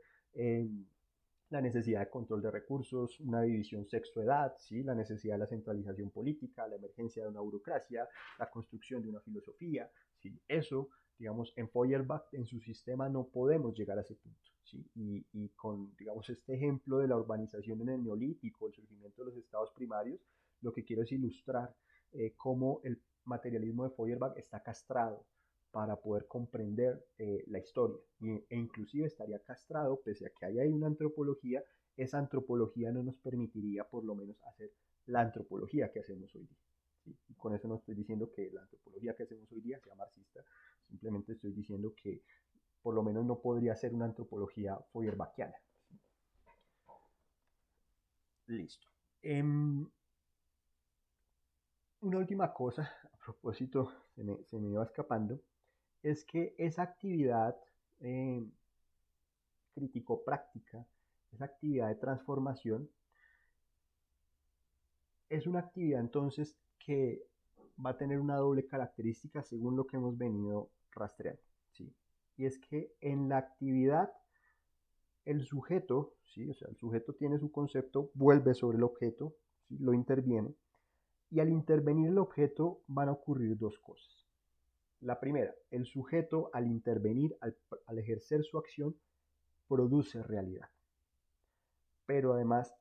la necesidad de control de recursos, una división sexo-edad, ¿sí? La necesidad de la centralización política, la emergencia de una burocracia, la construcción de una filosofía, ¿sí? Eso, digamos, en Feuerbach, en su sistema, no podemos llegar a ese punto, ¿sí? Y con, digamos, este ejemplo de la urbanización en el Neolítico, el surgimiento de los estados primarios, lo que quiero es ilustrar cómo el materialismo de Feuerbach está castrado para poder comprender la historia. E inclusive estaría castrado, pese a que haya una antropología, esa antropología no nos permitiría por lo menos hacer la antropología que hacemos hoy día. ¿Sí? Y con eso no estoy diciendo que la antropología que hacemos hoy día sea marxista, simplemente estoy diciendo que por lo menos no podría ser una antropología feuerbachiana. ¿Sí? Listo. Una última cosa, a propósito, se me iba escapando, es que esa actividad eh, crítico-práctica, esa actividad de transformación, es una actividad entonces que va a tener una doble característica según lo que hemos venido rastreando, ¿sí? Y es que en la actividad el sujeto, ¿sí? O sea, el sujeto tiene su concepto, vuelve sobre el objeto, ¿sí? Lo interviene, y al intervenir el objeto van a ocurrir dos cosas. La primera, el sujeto al intervenir, al ejercer su acción, produce realidad. Pero además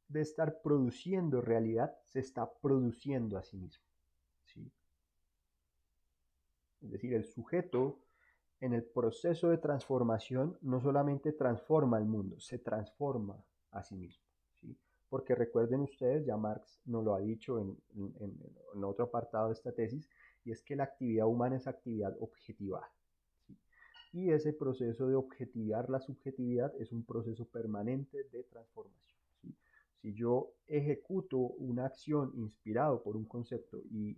de estar produciendo realidad, se está produciendo a sí mismo, ¿sí? Es decir, el sujeto en el proceso de transformación no solamente transforma el mundo, se transforma a sí mismo, ¿sí? Porque recuerden ustedes, ya Marx nos lo ha dicho en otro apartado de esta tesis, y es que la actividad humana es actividad objetivada, ¿sí? Y ese proceso de objetivar la subjetividad es un proceso permanente de transformación, ¿sí? Si yo ejecuto una acción inspirado por un concepto y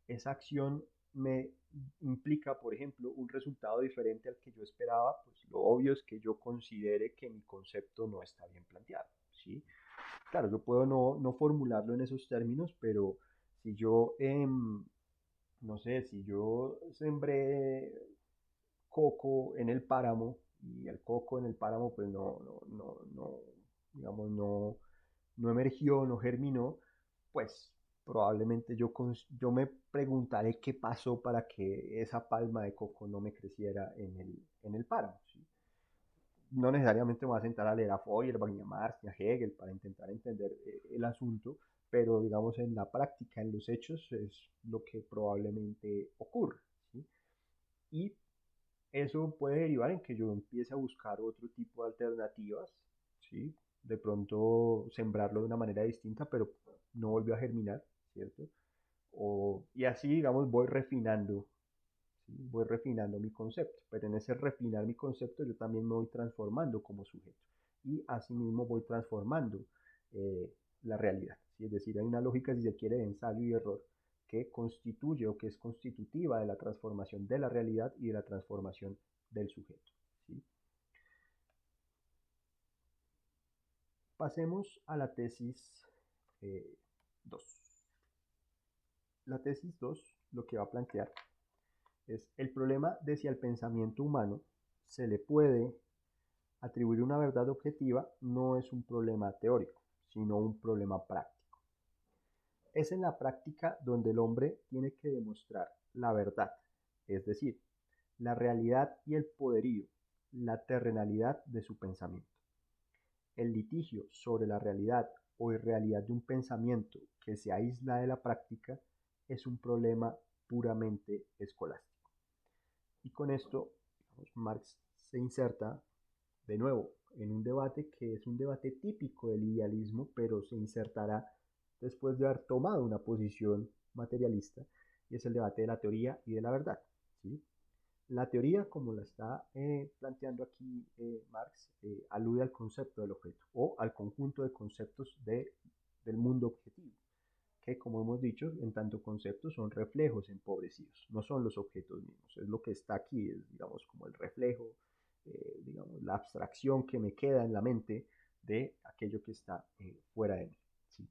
esa acción me implica, por ejemplo, un resultado diferente al que yo esperaba, pues lo obvio es que yo considere que mi concepto no está bien planteado, ¿sí? Claro, yo puedo no formularlo en esos términos, pero si yo, no sé, si yo sembré coco en el páramo y el coco en el páramo pues digamos, no emergió, no germinó, pues probablemente yo me preguntaré qué pasó para que esa palma de coco no me creciera en el páramo, ¿sí? No necesariamente me voy a sentar a leer a Feuerbach, ni a Marx, ni a Hegel para intentar entender el asunto, pero digamos en la práctica, en los hechos, es lo que probablemente ocurre, ¿sí? Y eso puede derivar en que yo empiece a buscar otro tipo de alternativas, ¿sí? De pronto sembrarlo de una manera distinta, pero no volvió a germinar, ¿cierto? Y así, digamos, ¿sí? Voy refinando mi concepto, pero en ese refinar mi concepto yo también me voy transformando como sujeto y asimismo voy transformando la realidad, ¿sí? Es decir, hay una lógica, si se quiere, de ensayo y error que constituye o que es constitutiva de la transformación de la realidad y de la transformación del sujeto, ¿sí? Pasemos a la tesis 2. La tesis 2 lo que va a plantear es el problema de si al pensamiento humano se le puede atribuir una verdad objetiva no es un problema teórico, sino un problema práctico. Es en la práctica donde el hombre tiene que demostrar la verdad, es decir, la realidad y el poderío, la terrenalidad de su pensamiento. El litigio sobre la realidad o irrealidad de un pensamiento que se aísla de la práctica es un problema puramente escolástico. Y con esto, digamos, Marx se inserta de nuevo en un debate que es un debate típico del idealismo, pero se insertará después de haber tomado una posición materialista, y es el debate de la teoría y de la verdad. ¿Sí? La teoría, como la está planteando aquí Marx, alude al concepto del objeto o al conjunto de conceptos del mundo objetivo, que como hemos dicho, en tanto conceptos son reflejos empobrecidos, no son los objetos mismos, es lo que está aquí, es digamos como el reflejo, digamos, la abstracción que me queda en la mente de aquello que está fuera de mí. ¿Sí?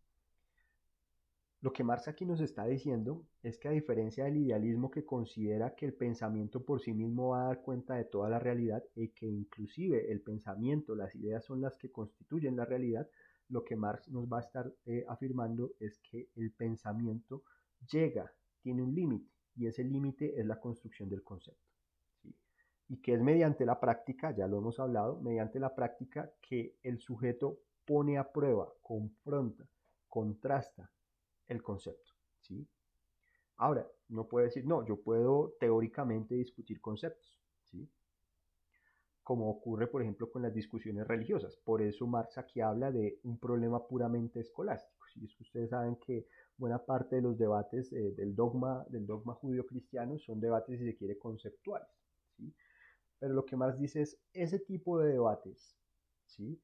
Lo que Marx aquí nos está diciendo es que a diferencia del idealismo que considera que el pensamiento por sí mismo va a dar cuenta de toda la realidad y que inclusive el pensamiento, las ideas son las que constituyen la realidad, lo que Marx nos va a estar afirmando es que el pensamiento llega, tiene un límite y ese límite es la construcción del concepto. ¿Sí? Y que es mediante la práctica, ya lo hemos hablado, mediante la práctica que el sujeto pone a prueba, confronta, contrasta el concepto. ¿Sí? Ahora, no puede decir, no, yo puedo teóricamente discutir conceptos. ¿Sí? Como ocurre, por ejemplo, con las discusiones religiosas. Por eso Marx aquí habla de un problema puramente escolástico. ¿Sí? Es que ustedes saben que buena parte de los debates del dogma judío-cristiano son debates, si se quiere, conceptuales. ¿Sí? Pero lo que Marx dice es, ese tipo de debates, ¿sí?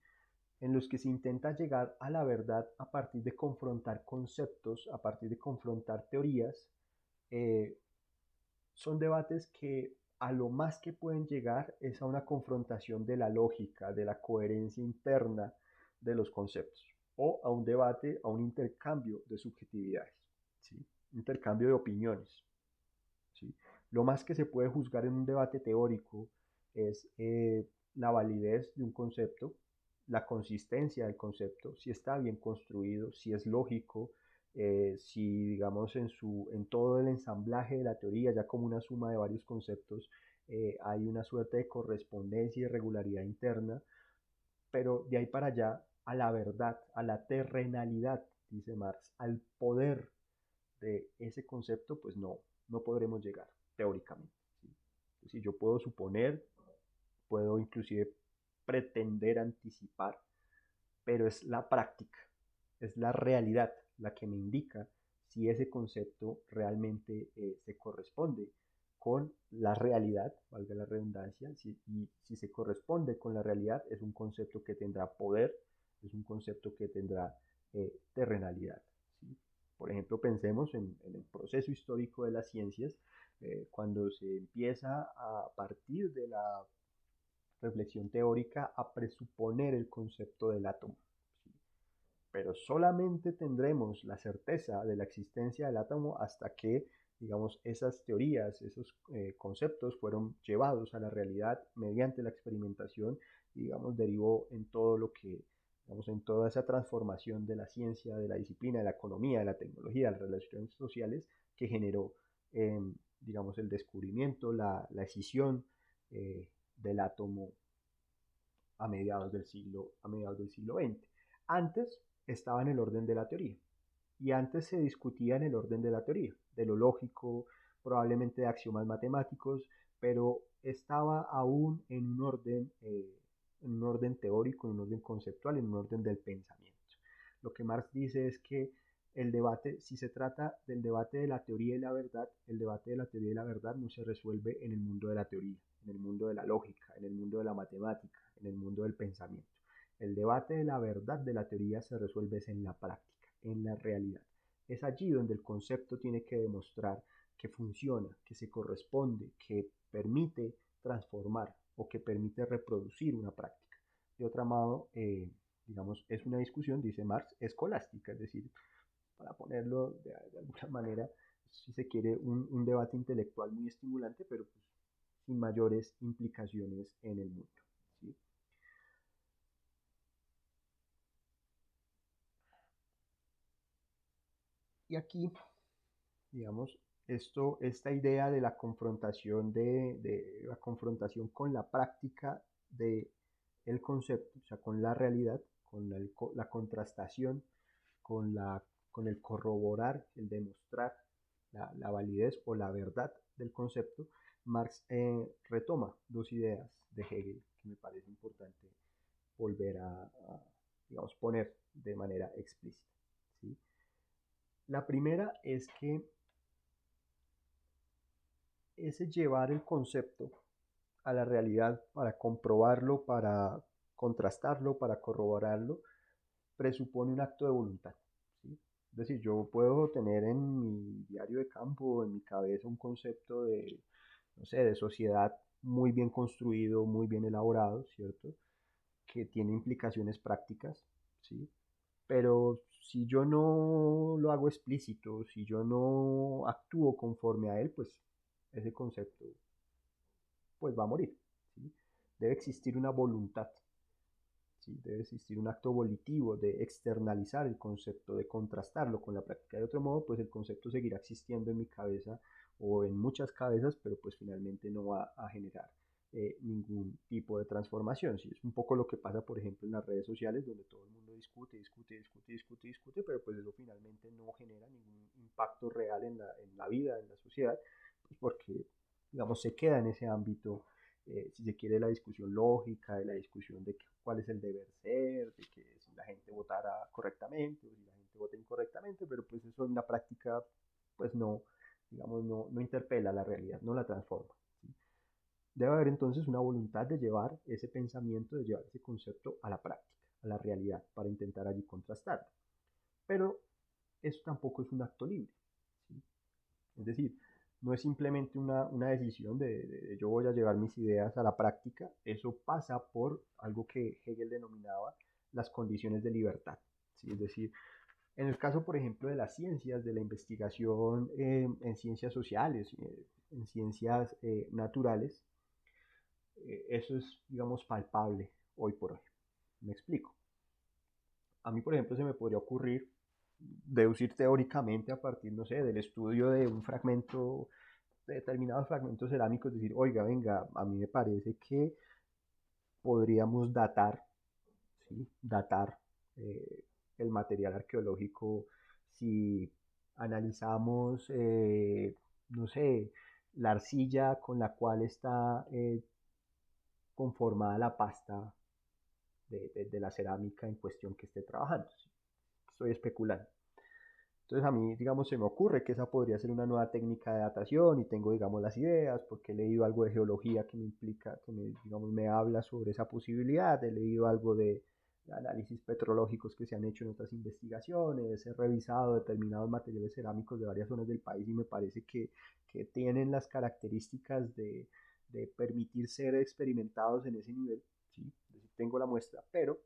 En los que se intenta llegar a la verdad a partir de confrontar conceptos, a partir de confrontar teorías, eh, son debates que a lo más que pueden llegar es a una confrontación de la lógica, de la coherencia interna de los conceptos, o a un debate, a un intercambio de subjetividades, ¿sí? Intercambio de opiniones. ¿Sí? Lo más que se puede juzgar en un debate teórico es la validez de un concepto, la consistencia del concepto, si está bien construido, si es lógico, si digamos en todo el ensamblaje de la teoría, ya como una suma de varios conceptos, hay una suerte de correspondencia y regularidad interna, pero de ahí para allá a la verdad, a la terrenalidad, dice Marx, al poder de ese concepto, pues no podremos llegar teóricamente. ¿Sí? Si yo puedo suponer, puedo inclusive pretender anticipar, pero es la práctica, es la realidad la que me indica si ese concepto realmente se corresponde con la realidad, valga la redundancia, y si se corresponde con la realidad, es un concepto que tendrá poder, es un concepto que tendrá terrenalidad. ¿Sí? Por ejemplo, pensemos en el proceso histórico de las ciencias, cuando se empieza a partir de la reflexión teórica a presuponer el concepto del átomo. ¿Sí? Pero solamente tendremos la certeza de la existencia del átomo hasta que, digamos, esas teorías, esos conceptos fueron llevados a la realidad mediante la experimentación y, digamos, derivó en todo lo que, digamos, en toda esa transformación de la ciencia, de la disciplina, de la economía, de la tecnología, de las relaciones sociales que generó, digamos, el descubrimiento, la escisión del átomo a mediados del siglo XX. Antes estaba en el orden de la teoría y antes se discutía en el orden de la teoría, de lo lógico, probablemente de axiomas matemáticos, pero estaba aún en un orden teórico, en un orden conceptual, en un orden del pensamiento. Lo que Marx dice es que el debate, si se trata del debate de la teoría y la verdad, el debate de la teoría y la verdad no se resuelve en el mundo de la teoría, en el mundo de la lógica, en el mundo de la matemática, en el mundo del pensamiento. El debate de la verdad de la teoría se resuelve en la práctica, en la realidad. Es allí donde el concepto tiene que demostrar que funciona, que se corresponde, que permite transformar o que permite reproducir una práctica. De otro modo, digamos, es una discusión, dice Marx, escolástica, es decir, para ponerlo de alguna manera, si se quiere, un debate intelectual muy estimulante, pero pues, sin mayores implicaciones en el mundo. ¿Sí? Y aquí, digamos, esta idea de la confrontación, de la confrontación con la práctica de el concepto, o sea, con la realidad, con la contrastación, con, con el corroborar, el demostrar la validez o la verdad del concepto, Marx retoma dos ideas de Hegel que me parece importante volver digamos, poner de manera explícita. ¿Sí? La primera es que ese llevar el concepto a la realidad para comprobarlo, para contrastarlo, para corroborarlo, presupone un acto de voluntad. ¿Sí? Es decir, yo puedo tener en mi diario de campo, en mi cabeza, un concepto de, no sé, de sociedad muy bien construido, muy bien elaborado, ¿cierto? Que tiene implicaciones prácticas, ¿sí? Pero si yo no lo hago explícito, si yo no actúo conforme a él, pues ese concepto pues va a morir. ¿Sí? Debe existir una voluntad, ¿sí? Debe existir un acto volitivo de externalizar el concepto, de contrastarlo con la práctica. De otro modo, pues el concepto seguirá existiendo en mi cabeza o en muchas cabezas, pero pues finalmente no va a generar ningún tipo de transformación. ¿Sí? Es un poco lo que pasa, por ejemplo, en las redes sociales, donde todo el mundo discute, discute, discute, discute, discute, pero pues eso finalmente no genera ningún impacto real en la vida, en la sociedad, pues porque, digamos, se queda en ese ámbito, si se quiere, la discusión lógica, de la discusión de cuál es el deber ser, de que si la gente votara correctamente o si la gente vota incorrectamente, pero pues eso en la práctica, pues no, digamos, no interpela la realidad, no la transforma. ¿Sí? Debe haber entonces una voluntad de llevar ese pensamiento, de llevar ese concepto a la práctica, a la realidad, para intentar allí contrastarlo. Pero eso tampoco es un acto libre. ¿Sí? Es decir, no es simplemente una decisión de yo voy a llevar mis ideas a la práctica, eso pasa por algo que Hegel denominaba las condiciones de libertad. ¿Sí? Es decir, en el caso, por ejemplo, de las ciencias, de la investigación en ciencias sociales, en ciencias naturales, eso es, digamos, palpable hoy por hoy. Me explico. A mí, por ejemplo, se me podría ocurrir deducir teóricamente a partir, no sé, del estudio de un fragmento, de determinados fragmentos cerámicos, decir, oiga, venga, a mí me parece que podríamos datar, ¿sí? Datar el material arqueológico si analizamos, no sé, la arcilla con la cual está conformada la pasta de la cerámica en cuestión que esté trabajando. ¿Sí? Estoy especulando. Entonces a mí, digamos, se me ocurre que esa podría ser una nueva técnica de datación y tengo, digamos, las ideas porque he leído algo de geología que me implica, que me, digamos, me habla sobre esa posibilidad, he leído algo de análisis petrológicos que se han hecho en otras investigaciones, he revisado determinados materiales cerámicos de varias zonas del país y me parece que tienen las características de permitir ser experimentados en ese nivel, ¿sí? Es decir, tengo la muestra, pero,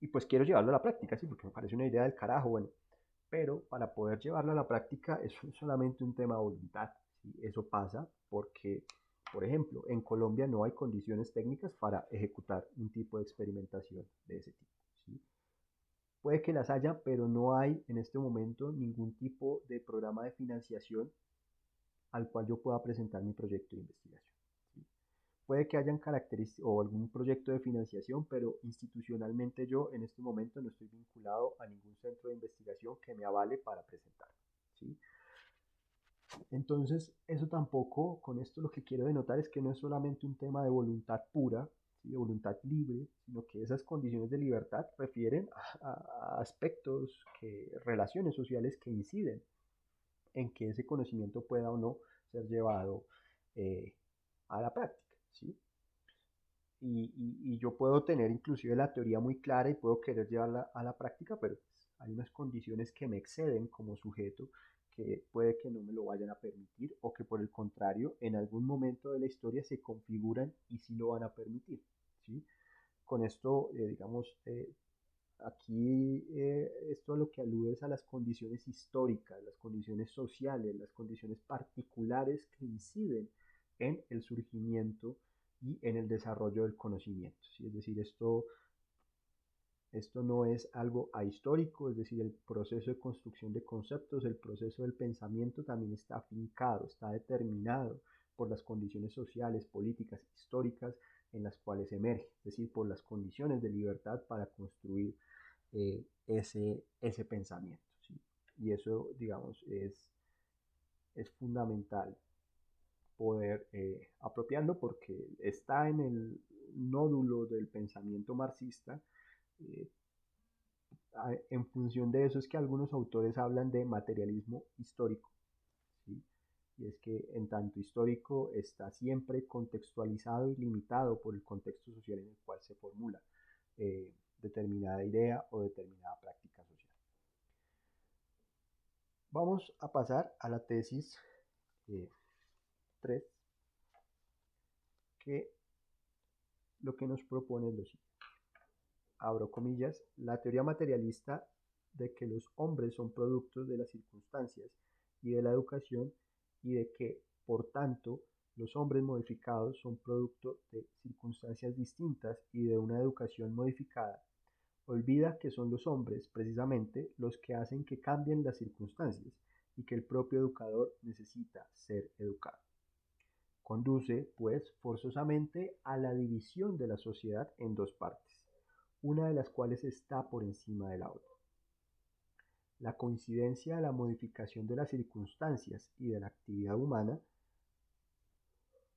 y pues quiero llevarlo a la práctica, ¿sí? Porque me parece una idea del carajo, bueno, pero para poder llevarlo a la práctica es solamente un tema de voluntad. ¿Sí? Eso pasa porque, por ejemplo, en Colombia no hay condiciones técnicas para ejecutar un tipo de experimentación de ese tipo. ¿Sí? Puede que las haya, pero no hay en este momento ningún tipo de programa de financiación al cual yo pueda presentar mi proyecto de investigación. ¿Sí? Puede que hayan características o algún proyecto de financiación, pero institucionalmente yo en este momento no estoy vinculado a ningún centro de investigación que me avale para presentar. ¿Sí? Entonces, eso tampoco, con esto lo que quiero denotar es que no es solamente un tema de voluntad pura, ¿sí? De voluntad libre, sino que esas condiciones de libertad refieren a aspectos, relaciones sociales que inciden en que ese conocimiento pueda o no ser llevado eh, a la práctica. ¿Sí? Y yo puedo tener inclusive la teoría muy clara y puedo querer llevarla a la práctica, pero pues, hay unas condiciones que me exceden como sujeto que puede que no me lo vayan a permitir o que por el contrario en algún momento de la historia se configuran y sí lo van a permitir. ¿Sí? Con esto, digamos, aquí esto a lo que alude es a las condiciones históricas, las condiciones sociales, las condiciones particulares que inciden en el surgimiento y en el desarrollo del conocimiento. ¿Sí? Es decir, esto Esto no es algo ahistórico, es decir, el proceso de construcción de conceptos, el proceso del pensamiento también está afincado, está determinado por las condiciones sociales, políticas, históricas en las cuales emerge, es decir, por las condiciones de libertad para construir ese pensamiento. ¿Sí? Y eso, digamos, es fundamental poder apropiarlo porque está en el nódulo del pensamiento marxista. eh, en función de eso es que algunos autores hablan de materialismo histórico, ¿sí? Y es que en tanto histórico está siempre contextualizado y limitado por el contexto social en el cual se formula determinada idea o determinada práctica social. Vamos a pasar a la tesis 3, que lo que nos propone es lo siguiente. Abro comillas, la teoría materialista de que los hombres son productos de las circunstancias y de la educación y de que, por tanto, los hombres modificados son producto de circunstancias distintas y de una educación modificada, olvida que son los hombres, precisamente, los que hacen que cambien las circunstancias y que el propio educador necesita ser educado. Conduce, pues, forzosamente a la división de la sociedad en dos partes, una de las cuales está por encima de la otra. La coincidencia de la modificación de las circunstancias y de la actividad humana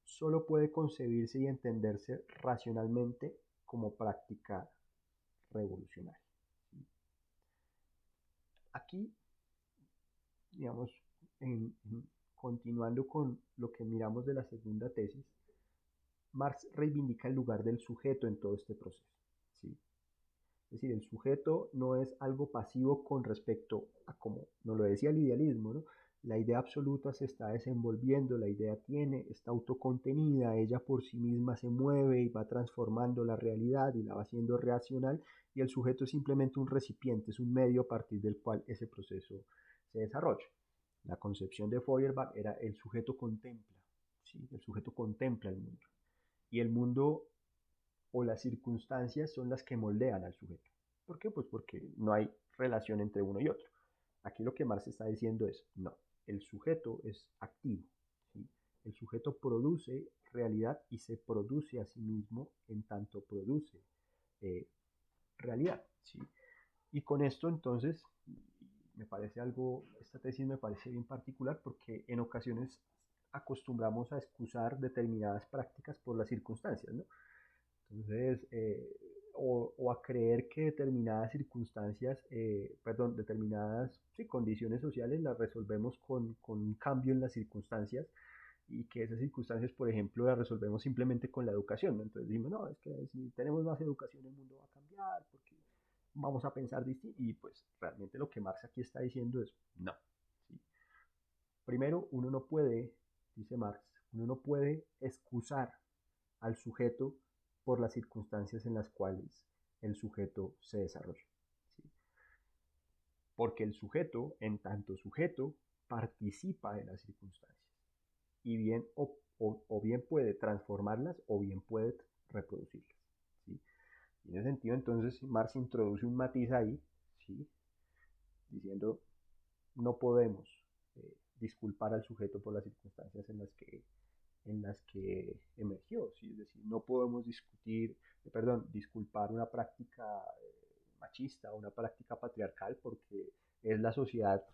solo puede concebirse y entenderse racionalmente como práctica revolucionaria. Aquí, digamos, continuando con lo que miramos de la segunda tesis, Marx reivindica el lugar del sujeto en todo este proceso. ¿Sí? Es decir, el sujeto no es algo pasivo con respecto a, como nos lo decía el idealismo, ¿no? La idea absoluta se está desenvolviendo, la idea está autocontenida, ella por sí misma se mueve y va transformando la realidad y la va haciendo racional, y el sujeto es simplemente un recipiente, es un medio a partir del cual ese proceso se desarrolla. La concepción de Feuerbach era el sujeto contempla, ¿sí? El sujeto contempla el mundo, y el mundo o las circunstancias son las que moldean al sujeto. ¿Por qué? Pues porque no hay relación entre uno y otro. Aquí lo que Marx está diciendo es, no, el sujeto es activo, ¿sí? El sujeto produce realidad y se produce a sí mismo en tanto produce eh, realidad, ¿sí? Y con esto entonces me parece algo, esta tesis me parece bien particular porque en ocasiones acostumbramos a excusar determinadas prácticas por las circunstancias, ¿no? Entonces, o a creer que determinadas circunstancias, perdón, determinadas sí, condiciones sociales las resolvemos con un cambio en las circunstancias y que esas circunstancias, por ejemplo, las resolvemos simplemente con la educación, ¿no? Entonces decimos, no, es que si tenemos más educación el mundo va a cambiar porque vamos a pensar distinto y pues realmente lo que Marx aquí está diciendo es no. ¿Sí? Primero, uno no puede, dice Marx, uno no puede excusar al sujeto por las circunstancias en las cuales el sujeto se desarrolla. ¿Sí? Porque el sujeto, en tanto sujeto, participa de las circunstancias y bien o bien puede transformarlas o bien puede reproducirlas. ¿Sí? Y en ese sentido, entonces, Marx introduce un matiz ahí, ¿sí? Diciendo, no podemos disculpar al sujeto por las circunstancias en las que emergió, ¿sí? Es decir, no podemos disculpar una práctica machista, una práctica patriarcal, porque es la sociedad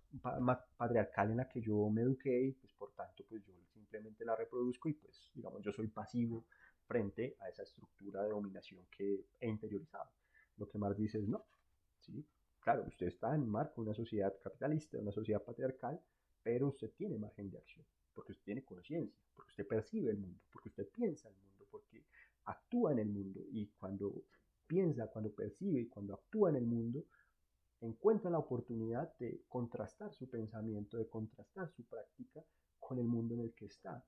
patriarcal en la que yo me eduqué y pues por tanto pues yo simplemente la reproduzco y pues digamos yo soy pasivo frente a esa estructura de dominación que he interiorizado. Lo que Marx dice es no, ¿sí? Claro, usted está en un marco de una sociedad capitalista, una sociedad patriarcal, pero usted tiene margen de acción, porque usted tiene conciencia, porque usted percibe el mundo, porque usted piensa el mundo, porque actúa en el mundo y cuando piensa, cuando percibe y cuando actúa en el mundo, encuentra la oportunidad de contrastar su pensamiento, de contrastar su práctica con el mundo en el que está.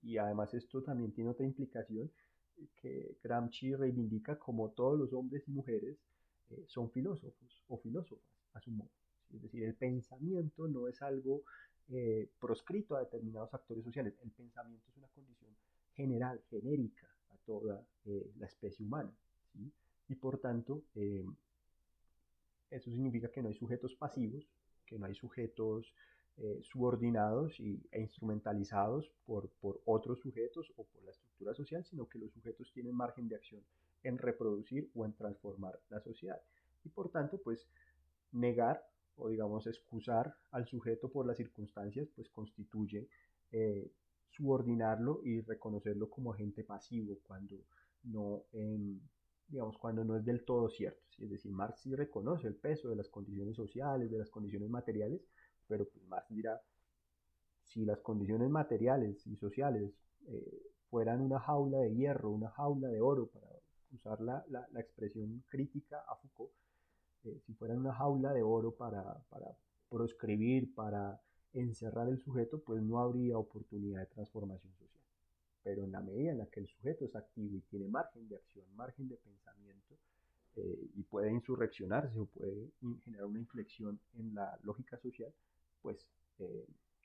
Y además esto también tiene otra implicación que Gramsci reivindica como todos los hombres y mujeres son filósofos o filósofas a su modo. ¿Sí? Es decir, el pensamiento no es algo proscrito a determinados actores sociales, el pensamiento es una condición general, genérica a toda la especie humana. ¿Sí? y por tanto eso significa que no hay sujetos pasivos, que no hay sujetos subordinados e instrumentalizados por otros sujetos o por la estructura social, sino que los sujetos tienen margen de acción en reproducir o en transformar la sociedad. Y por tanto, pues negar o digamos excusar al sujeto por las circunstancias, pues constituye subordinarlo y reconocerlo como agente pasivo cuando no, digamos, cuando no es del todo cierto. ¿Sí? Es decir, Marx sí reconoce el peso de las condiciones sociales, de las condiciones materiales, pero pues Marx dirá, si las condiciones materiales y sociales fueran una jaula de hierro, una jaula de oro, para usar la expresión crítica a Foucault, si fueran una jaula de oro para proscribir, para encerrar el sujeto, pues no habría oportunidad de transformación social. Pero en la medida en la que el sujeto es activo y tiene margen de acción, margen de pensamiento, y puede insurreccionarse o puede generar una inflexión en la lógica social, pues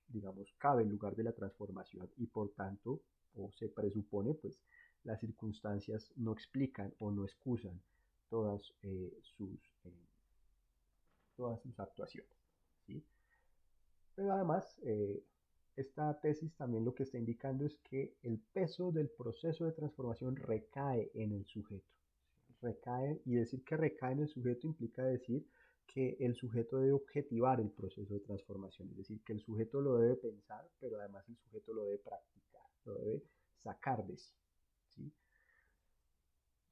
digamos, cabe el lugar de la transformación y por tanto, o se presupone, pues las circunstancias no explican o no excusan todas, todas sus actuaciones. ¿Sí? Pero además, esta tesis también lo que está indicando es que el peso del proceso de transformación recae en el sujeto. Recae, y decir que recae en el sujeto implica decir que el sujeto debe objetivar el proceso de transformación, es decir, que el sujeto lo debe pensar, pero además el sujeto lo debe practicar, lo debe sacar de sí. ¿Sí?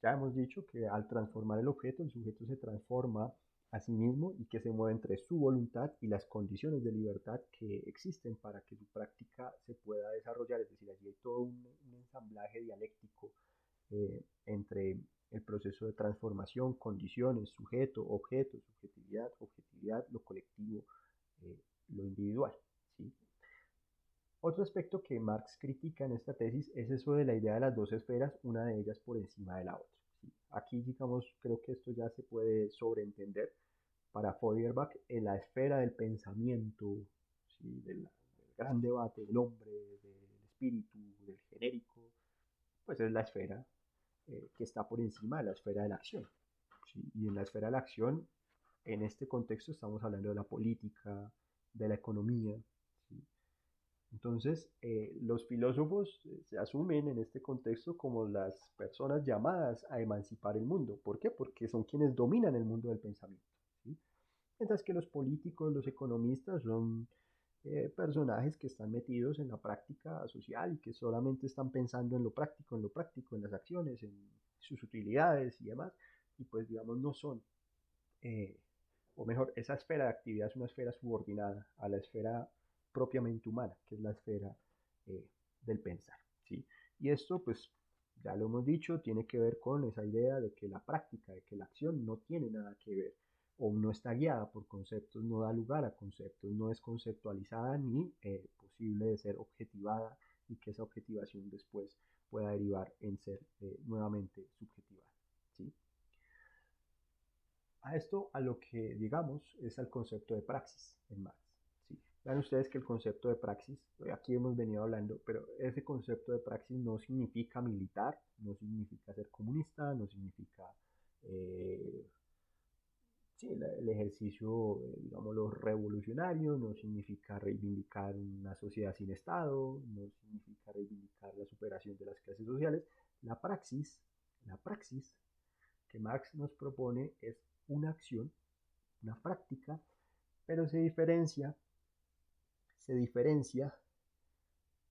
Ya hemos dicho que al transformar el sujeto se transforma a sí mismo y que se mueve entre su voluntad y las condiciones de libertad que existen para que su práctica se pueda desarrollar. Es decir, allí hay todo un ensamblaje dialéctico entre el proceso de transformación, condiciones, sujeto, objeto, subjetividad, objetividad, lo colectivo, eh, lo individual. ¿Sí? Otro aspecto que Marx critica en esta tesis es eso de la idea de las dos esferas, una de ellas por encima de la otra. ¿Sí? Aquí, digamos, creo que esto ya se puede sobreentender. Para Feuerbach, en la esfera del pensamiento, ¿sí? Del gran debate del hombre, del espíritu, del genérico, pues es la esfera que está por encima de la esfera de la acción. ¿Sí? Y en la esfera de la acción, en este contexto estamos hablando de la política, de la economía. ¿Sí? Entonces, los filósofos se asumen en este contexto como las personas llamadas a emancipar el mundo. ¿Por qué? Porque son quienes dominan el mundo del pensamiento. ¿Sí? Mientras que los políticos, los economistas son personajes que están metidos en la práctica social y que solamente están pensando en lo práctico, en las acciones, en sus utilidades y demás. Y pues, digamos, no son, eh, o mejor, esa esfera de actividad es una esfera subordinada a la esfera propiamente humana, que es la esfera eh, del pensar. ¿Sí? Y esto, pues, ya lo hemos dicho, tiene que ver con esa idea de que la práctica, de que la acción no tiene nada que ver o no está guiada por conceptos, no da lugar a conceptos, no es conceptualizada ni posible de ser objetivada y que esa objetivación después pueda derivar en ser nuevamente subjetivada. ¿Sí? A esto a lo que digamos es al concepto de praxis en Marx. ¿Sí? Vean ustedes que el concepto de praxis, aquí hemos venido hablando, pero ese concepto de praxis no significa militar, no significa ser comunista, no significa eh, sí, el ejercicio, digámoslo, revolucionario, no significa reivindicar una sociedad sin Estado, no significa reivindicar la superación de las clases sociales. La praxis que Marx nos propone es una acción, una práctica, pero se diferencia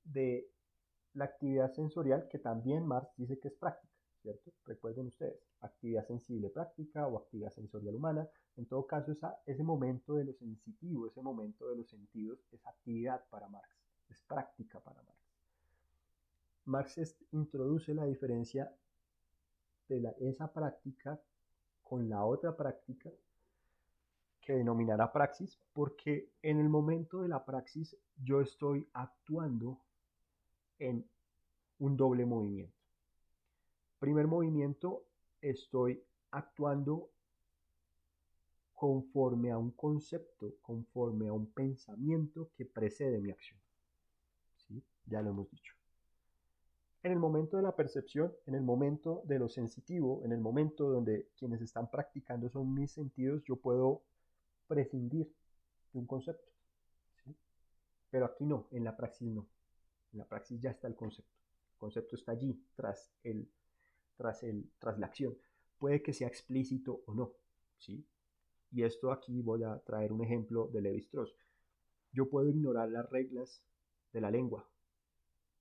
de la actividad sensorial que también Marx dice que es práctica, ¿cierto? Recuerden ustedes, actividad sensible práctica o actividad sensorial humana. En todo caso, ese momento de lo sensitivo, ese momento de los sentidos es actividad para Marx, es práctica para Marx. Marx introduce la diferencia de esa práctica con la otra práctica que denominará praxis, porque en el momento de la praxis yo estoy actuando en un doble movimiento. Primer movimiento, estoy actuando conforme a un concepto, conforme a un pensamiento que precede mi acción. ¿Sí? Ya lo hemos dicho. En el momento de la percepción, en el momento de lo sensitivo, en el momento donde quienes están practicando son mis sentidos, yo puedo prescindir de un concepto, ¿sí? Pero aquí no, en la praxis no. En la praxis ya está el concepto. El concepto está allí, tras la acción. Puede que sea explícito o no, ¿sí? Y esto aquí voy a traer un ejemplo de Levi-Strauss. Yo puedo ignorar las reglas de la lengua,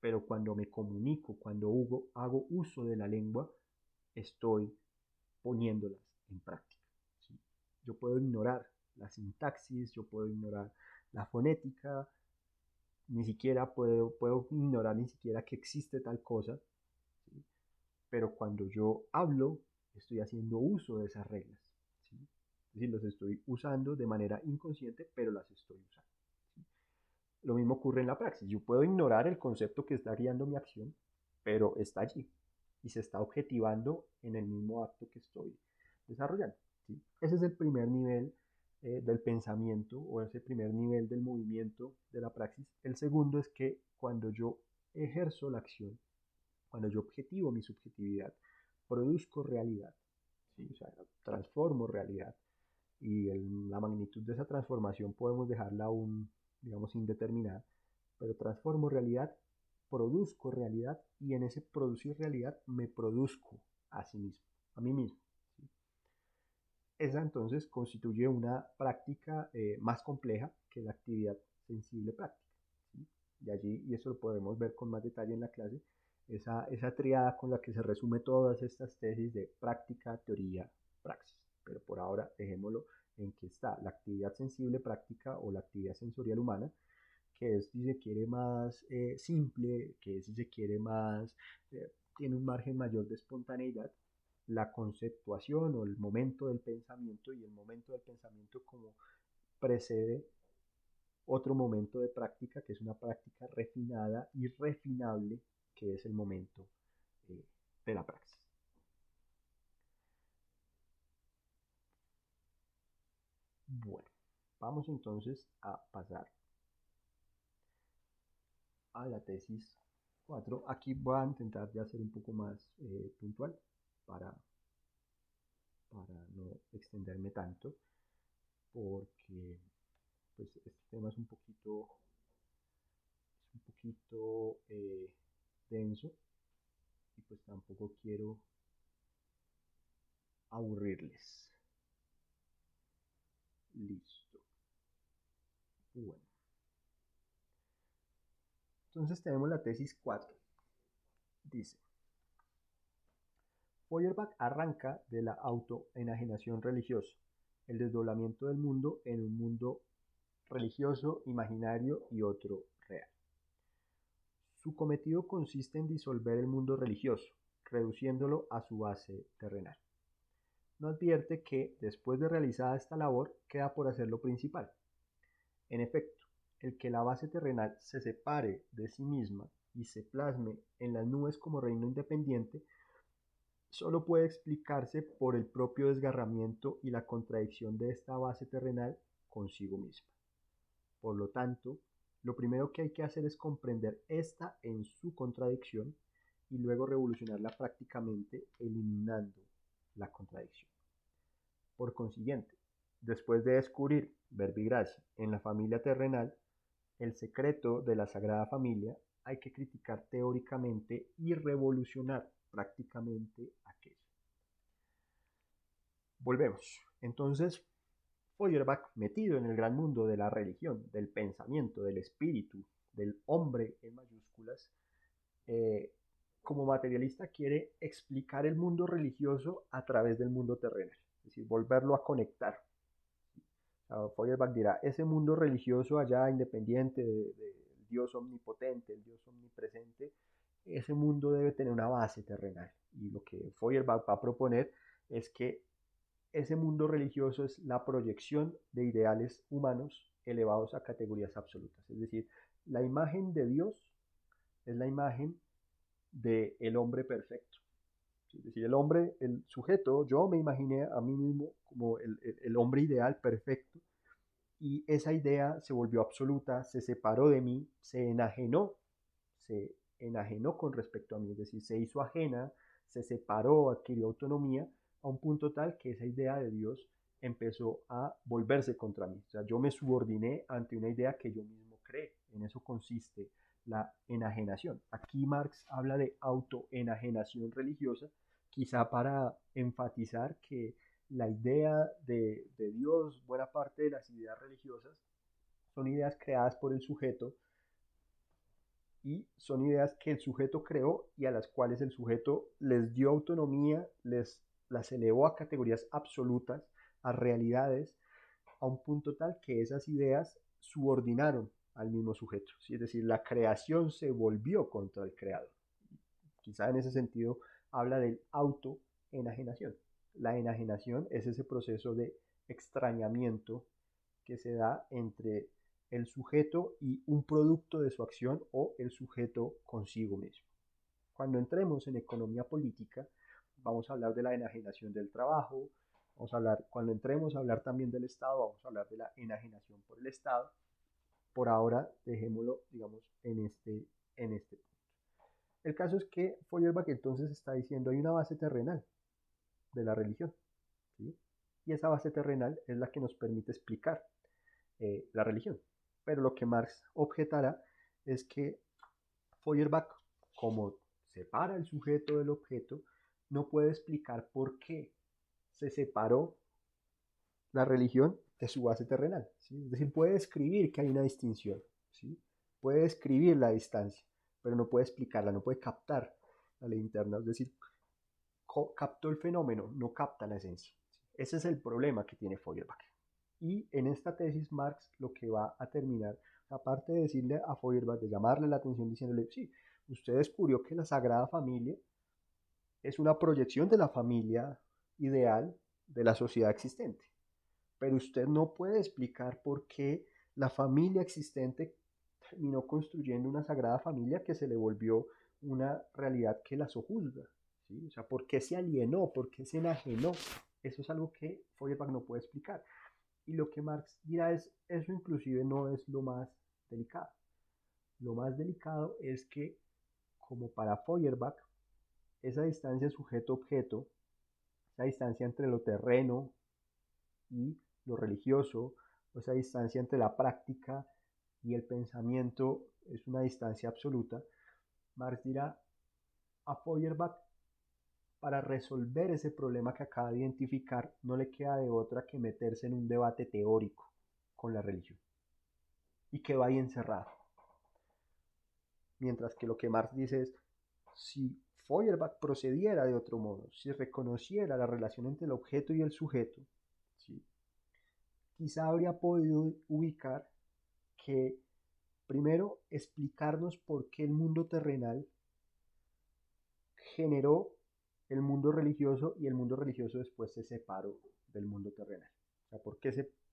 pero cuando me comunico, cuando hago uso de la lengua, estoy poniéndolas en práctica, ¿sí? Yo puedo ignorar la sintaxis, yo puedo ignorar la fonética, ni siquiera puedo ignorar ni siquiera que existe tal cosa, ¿sí? Pero cuando yo hablo, estoy haciendo uso de esas reglas, ¿sí? Es decir, las estoy usando de manera inconsciente, pero las estoy usando, ¿sí? Lo mismo ocurre en la praxis. Yo puedo ignorar el concepto que está guiando mi acción, pero está allí y se está objetivando en el mismo acto que estoy desarrollando, ¿sí? Ese es el primer nivel del pensamiento o ese primer nivel del movimiento de la praxis. El segundo es que cuando yo ejerzo la acción, cuando yo objetivo mi subjetividad, produzco realidad, ¿sí? O sea, transformo realidad y la magnitud de esa transformación podemos dejarla aún, digamos, indeterminada, pero transformo realidad, produzco realidad y en ese producir realidad me produzco a sí mismo, a mí mismo, ¿sí? Esa entonces constituye una práctica más compleja que la actividad sensible práctica, ¿sí? Y allí, y eso lo podemos ver con más detalle en la clase, esa triada con la que se resume todas estas tesis de práctica, teoría, praxis. Pero por ahora dejémoslo en que está la actividad sensible práctica o la actividad sensorial humana, que es, si se quiere, más simple, que es, si se quiere, más, tiene un margen mayor de espontaneidad, la conceptuación o el momento del pensamiento, y el momento del pensamiento como precede otro momento de práctica, que es una práctica refinada y refinable, que es el momento eh, de la praxis. Bueno, vamos entonces a pasar a la tesis 4. Aquí voy a intentar ya ser un poco más puntual para, para no extenderme tanto, porque pues este tema es un poquito denso y pues tampoco quiero aburrirles. Listo. Bueno, entonces tenemos la tesis 4. Dice, Feuerbach arranca de la autoenajenación religiosa, el desdoblamiento del mundo en un mundo religioso, imaginario y otro real. Su cometido consiste en disolver el mundo religioso, reduciéndolo a su base terrenal. No advierte que, después de realizada esta labor, queda por hacer lo principal. En efecto, el que la base terrenal se separe de sí misma y se plasme en las nubes como reino independiente, solo puede explicarse por el propio desgarramiento y la contradicción de esta base terrenal consigo misma. Por lo tanto, lo primero que hay que hacer es comprender esta en su contradicción y luego revolucionarla prácticamente eliminando la contradicción. Por consiguiente, después de descubrir verbigracia en la familia terrenal, el secreto de la Sagrada Familia, hay que criticar teóricamente y revolucionar prácticamente aquello. Volvemos. Entonces, Feuerbach, metido en el gran mundo de la religión, del pensamiento, del espíritu, del hombre en mayúsculas, eh, como materialista quiere explicar el mundo religioso a través del mundo terrenal, es decir, volverlo a conectar. Feuerbach dirá, ese mundo religioso allá, independiente del Dios omnipotente, el Dios omnipresente, ese mundo debe tener una base terrenal. Y lo que Feuerbach va a proponer es que ese mundo religioso es la proyección de ideales humanos elevados a categorías absolutas. Es decir, la imagen de Dios es la imagen del hombre perfecto. Es decir, el hombre, el sujeto, yo me imaginé a mí mismo como el hombre ideal perfecto, y esa idea se volvió absoluta, se separó de mí, se enajenó, se enajenó con respecto a mí, es decir, se hizo ajena, se separó, adquirió autonomía a un punto tal que esa idea de Dios empezó a volverse contra mí. O sea, yo me subordiné ante una idea que yo mismo creé. En eso consiste la enajenación. Aquí Marx habla de autoenajenación religiosa, quizá para enfatizar que la idea de Dios, buena parte de las ideas religiosas, son ideas creadas por el sujeto y son ideas que el sujeto creó y a las cuales el sujeto les dio autonomía, las elevó a categorías absolutas, a realidades, a un punto tal que esas ideas subordinaron al mismo sujeto, ¿sí? Es decir, la creación se volvió contra el creador. Quizá en ese sentido habla del autoenajenación. La enajenación es ese proceso de extrañamiento que se da entre el sujeto y un producto de su acción o el sujeto consigo mismo. Cuando entremos en economía política, vamos a hablar de la enajenación del trabajo, vamos a hablar, cuando entremos a hablar también del Estado, vamos a hablar de la enajenación por el Estado. Por ahora, dejémoslo, digamos, en este punto. El caso es que Feuerbach entonces está diciendo hay una base terrenal de la religión, ¿sí? Y esa base terrenal es la que nos permite explicar la religión. Pero lo que Marx objetará es que Feuerbach, como separa el sujeto del objeto, no puede explicar por qué se separó la religión de su base terrenal, ¿sí? Es decir, puede escribir que hay una distinción, ¿sí? Puede escribir la distancia, pero no puede explicarla, no puede captar la ley interna, es decir, captó el fenómeno, no capta la esencia. Ese es el problema que tiene Feuerbach. Y en esta tesis Marx lo que va a terminar, aparte de decirle a Feuerbach, de llamarle la atención diciéndole, sí, usted descubrió que la Sagrada Familia es una proyección de la familia ideal de la sociedad existente, pero usted no puede explicar por qué la familia existente terminó construyendo una Sagrada Familia que se le volvió una realidad que la sojuzga, ¿sí? O sea, ¿por qué se alienó? ¿Por qué se enajenó? Eso es algo que Feuerbach no puede explicar. Y lo que Marx dirá es, eso inclusive no es lo más delicado. Lo más delicado es que, como para Feuerbach, esa distancia sujeto-objeto, esa distancia entre lo terreno y lo religioso, o esa distancia entre la práctica y el pensamiento es una distancia absoluta, Marx dirá a Feuerbach, para resolver ese problema que acaba de identificar, no le queda de otra que meterse en un debate teórico con la religión y que va ahí encerrado. Mientras que lo que Marx dice es, si Feuerbach procediera de otro modo, si reconociera la relación entre el objeto y el sujeto, ¿sí? Quizá habría podido ubicar que primero explicarnos por qué el mundo terrenal generó el mundo religioso y el mundo religioso después se separó del mundo terrenal. O sea,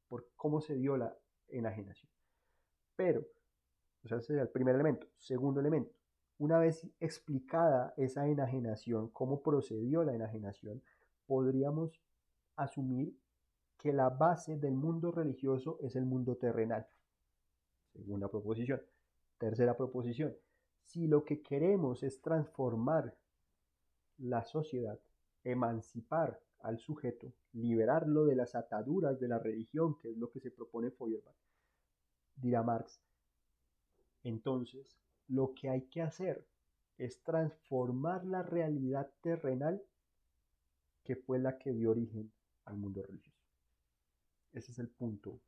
por cómo se dio la enajenación. Pero, o sea, ese sería el primer elemento. Segundo elemento, una vez explicada esa enajenación, cómo procedió la enajenación, podríamos asumir que la base del mundo religioso es el mundo terrenal. Segunda proposición. Tercera proposición. Si lo que queremos es transformar la sociedad, emancipar al sujeto, liberarlo de las ataduras de la religión, que es lo que se propone Feuerbach, dirá Marx, entonces lo que hay que hacer es transformar la realidad terrenal que fue la que dio origen al mundo religioso. Ese es el punto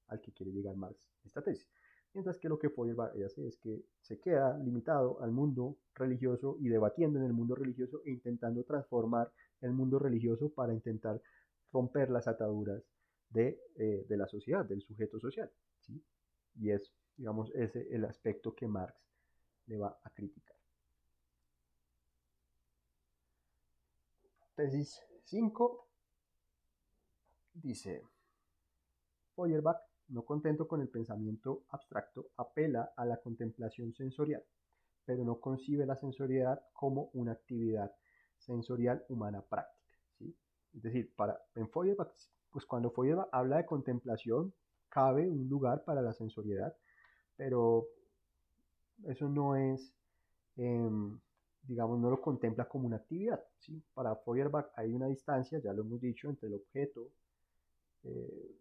al que quiere llegar Marx en esta tesis. Mientras que lo que Feuerbach hace es que se queda limitado al mundo religioso y debatiendo en el mundo religioso e intentando transformar el mundo religioso para intentar romper las ataduras de la sociedad, del sujeto social, ¿sí? Y es, digamos, ese el aspecto que Marx le va a criticar. Tesis 5 dice, Feuerbach, no contento con el pensamiento abstracto, apela a la contemplación sensorial, pero no concibe la sensorialidad como una actividad sensorial humana práctica, ¿sí? Es decir, en Feuerbach, pues cuando Feuerbach habla de contemplación, cabe un lugar para la sensorialidad, pero eso no es em, digamos, no lo contempla como una actividad, ¿sí? Para Feuerbach hay una distancia, ya lo hemos dicho, eh,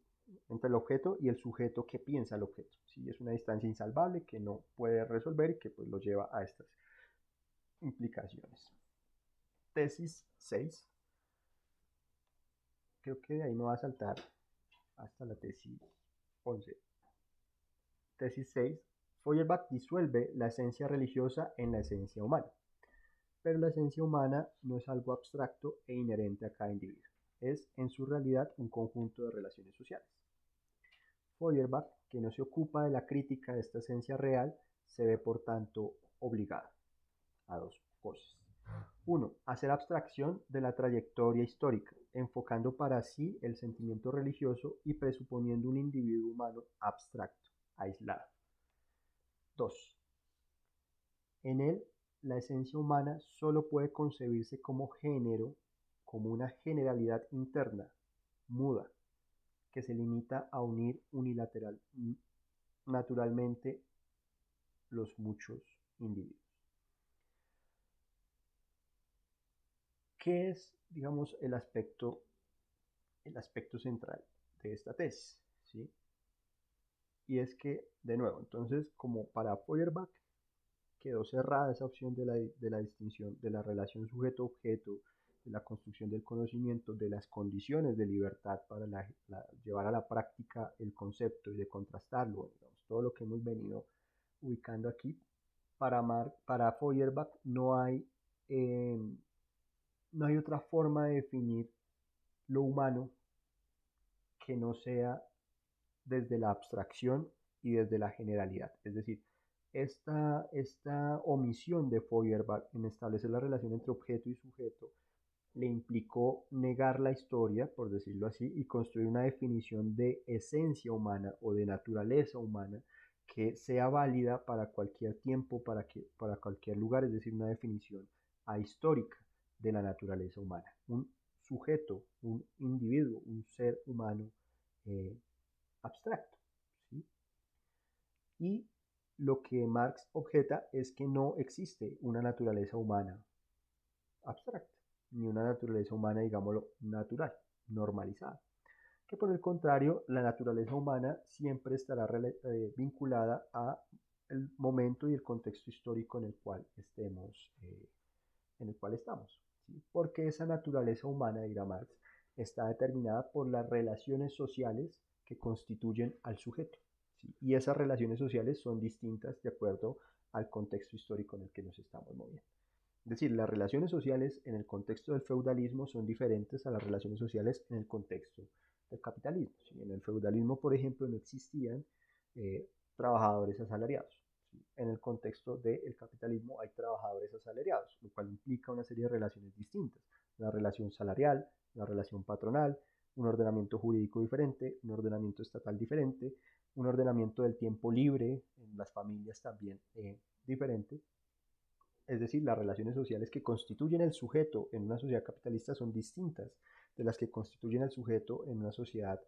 entre el objeto y el sujeto que piensa el objeto, ¿sí? Es una distancia insalvable que no puede resolver y que pues lo lleva a estas implicaciones. Tesis 6. Creo que de ahí me va a saltar hasta la tesis 11. Tesis 6. Feuerbach disuelve la esencia religiosa en la esencia humana. Pero la esencia humana no es algo abstracto e inherente a cada individuo. Es en su realidad un conjunto de relaciones sociales. Feuerbach, que no se ocupa de la crítica de esta esencia real, se ve por tanto obligado a dos cosas. Uno, hacer abstracción de la trayectoria histórica, enfocando para sí el sentimiento religioso y presuponiendo un individuo humano abstracto, aislado. 2. En él, la esencia humana solo puede concebirse como género, como una generalidad interna, muda, que se limita a unir unilateral, naturalmente los muchos individuos. ¿Qué es, digamos, el aspecto central de esta tesis? ¿Sí? Y es que, de nuevo, entonces, como para Feuerbach, quedó cerrada esa opción de la distinción de la relación sujeto-objeto, de la construcción del conocimiento, de las condiciones de libertad para llevar a la práctica el concepto y de contrastarlo, digamos, todo lo que hemos venido ubicando aquí. Para Feuerbach eh, no hay otra forma de definir lo humano que no sea desde la abstracción y desde la generalidad. Es decir, esta omisión de Feuerbach en establecer la relación entre objeto y sujeto le implicó negar la historia, por decirlo así, y construir una definición de esencia humana o de naturaleza humana que sea válida para cualquier tiempo, para cualquier lugar, es decir, una definición ahistórica de la naturaleza humana. Un sujeto, un individuo, un ser humano eh, abstracto. ¿Sí? Y lo que Marx objeta es que no existe una naturaleza humana abstracta, ni una naturaleza humana, digámoslo, natural, normalizada. Que por el contrario, la naturaleza humana siempre estará vinculada a el momento y el contexto histórico en el cual estamos. ¿Sí? Porque esa naturaleza humana, dirá Marx, está determinada por las relaciones sociales que constituyen al sujeto. ¿Sí? Y esas relaciones sociales son distintas de acuerdo al contexto histórico en el que nos estamos moviendo. Es decir, las relaciones sociales en el contexto del feudalismo son diferentes a las relaciones sociales en el contexto del capitalismo. ¿Sí? En el feudalismo, por ejemplo, no existían eh, trabajadores asalariados. ¿Sí? En el contexto del capitalismo hay trabajadores asalariados, lo cual implica una serie de relaciones distintas. Una relación salarial, una relación patronal, un ordenamiento jurídico diferente, un ordenamiento estatal diferente, un ordenamiento del tiempo libre en las familias también diferente. Es decir, las relaciones sociales que constituyen el sujeto en una sociedad capitalista son distintas de las que constituyen el sujeto en una sociedad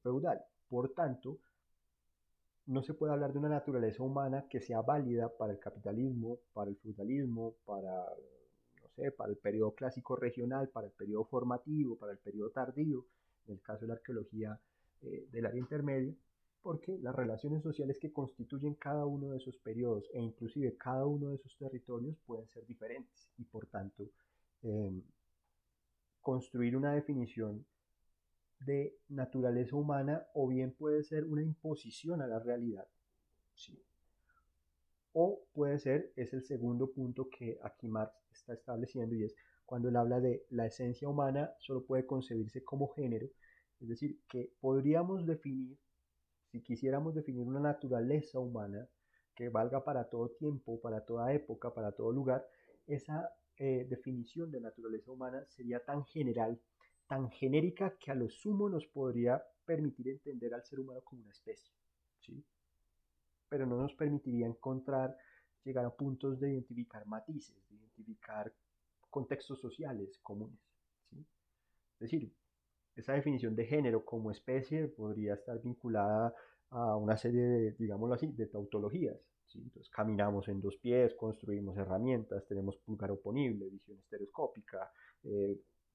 feudal. Por tanto, no se puede hablar de una naturaleza humana que sea válida para el capitalismo, para el feudalismo, no sé, para el periodo clásico regional, para el periodo formativo, para el periodo tardío, en el caso de la arqueología del área intermedia, porque las relaciones sociales que constituyen cada uno de esos periodos e inclusive cada uno de esos territorios pueden ser diferentes y por tanto eh, construir una definición de naturaleza humana o bien puede ser una imposición a la realidad, ¿sí? O puede ser, es el segundo punto que aquí Marx está estableciendo y es cuando él habla de la esencia humana solo puede concebirse como género, es decir, que podríamos definir, si quisiéramos definir una naturaleza humana que valga para todo tiempo, para toda época, para todo lugar, esa definición de naturaleza humana sería tan general, tan genérica que a lo sumo nos podría permitir entender al ser humano como una especie, ¿sí? Pero no nos permitiría llegar a puntos de identificar matices, de identificar contextos sociales comunes, ¿sí? Es decir, esa definición de género como especie podría estar vinculada a una serie de, digámoslo así, de tautologías, ¿sí? Entonces caminamos en dos pies, construimos herramientas, tenemos pulgar oponible, visión estereoscópica,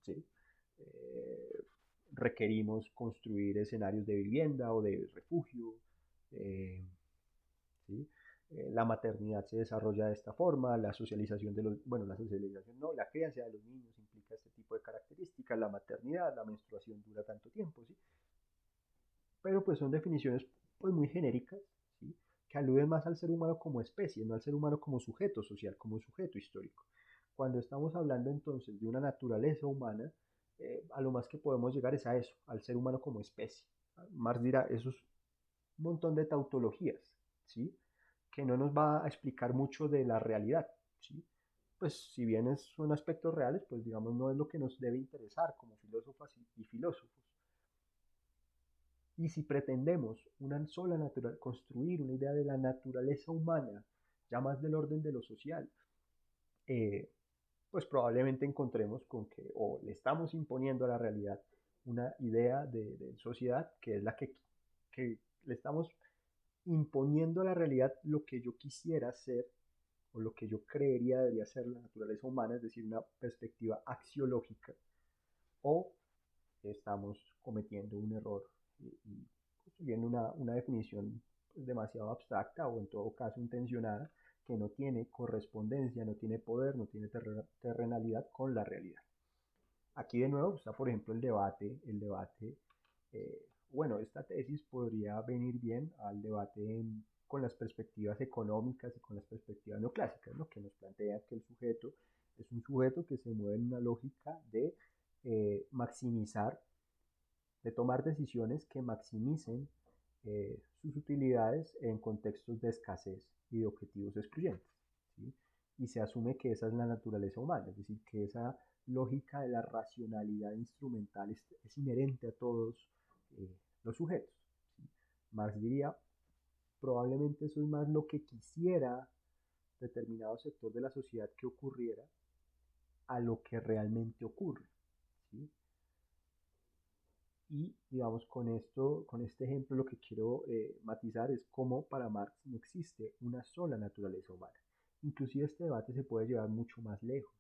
¿sí? Eh, requerimos construir escenarios de vivienda o de refugio, eh, ¿sí? La maternidad se desarrolla de esta forma, la socialización de los, bueno, la socialización no, la crianza de los niños implica este tipo de características, la maternidad, la menstruación dura tanto tiempo, ¿sí? Pero pues son definiciones pues muy genéricas, ¿sí? Que aluden más al ser humano como especie, no al ser humano como sujeto social, como sujeto histórico. Cuando estamos hablando entonces de una naturaleza humana, a lo más que podemos llegar es a eso, al ser humano como especie. Marx dirá, eso es un montón de tautologías, ¿sí? Que no nos va a explicar mucho de la realidad, ¿sí? Pues si bien son aspectos reales, pues digamos no es lo que nos debe interesar como filósofas y filósofos. Y si pretendemos una sola construir una idea de la naturaleza humana, ya más del orden de lo social, eh, pues probablemente encontremos con que o le estamos imponiendo a la realidad una idea de sociedad que es la que le estamos imponiendo a la realidad lo que yo quisiera ser o lo que yo creería debería ser la naturaleza humana, es decir, una perspectiva axiológica, o estamos cometiendo un error y construyendo una definición demasiado abstracta o en todo caso intencionada que no tiene correspondencia, no tiene poder, no tiene terrenalidad con la realidad. Aquí de nuevo está, por ejemplo, bueno, esta tesis podría venir bien al debate con las perspectivas económicas y con las perspectivas neoclásicas, ¿no? Que nos plantean que el sujeto es un sujeto que se mueve en una lógica de maximizar, de tomar decisiones que maximicen sus utilidades en contextos de escasez y de objetivos excluyentes, ¿sí? Y se asume que esa es la naturaleza humana, es decir, que esa lógica de la racionalidad instrumental es inherente a todos los sujetos, ¿sí? Marx diría, probablemente eso es más lo que quisiera determinado sector de la sociedad que ocurriera a lo que realmente ocurre, ¿sí? Y digamos, con este ejemplo lo que quiero matizar es cómo para Marx no existe una sola naturaleza humana. Inclusive este debate se puede llevar mucho más lejos.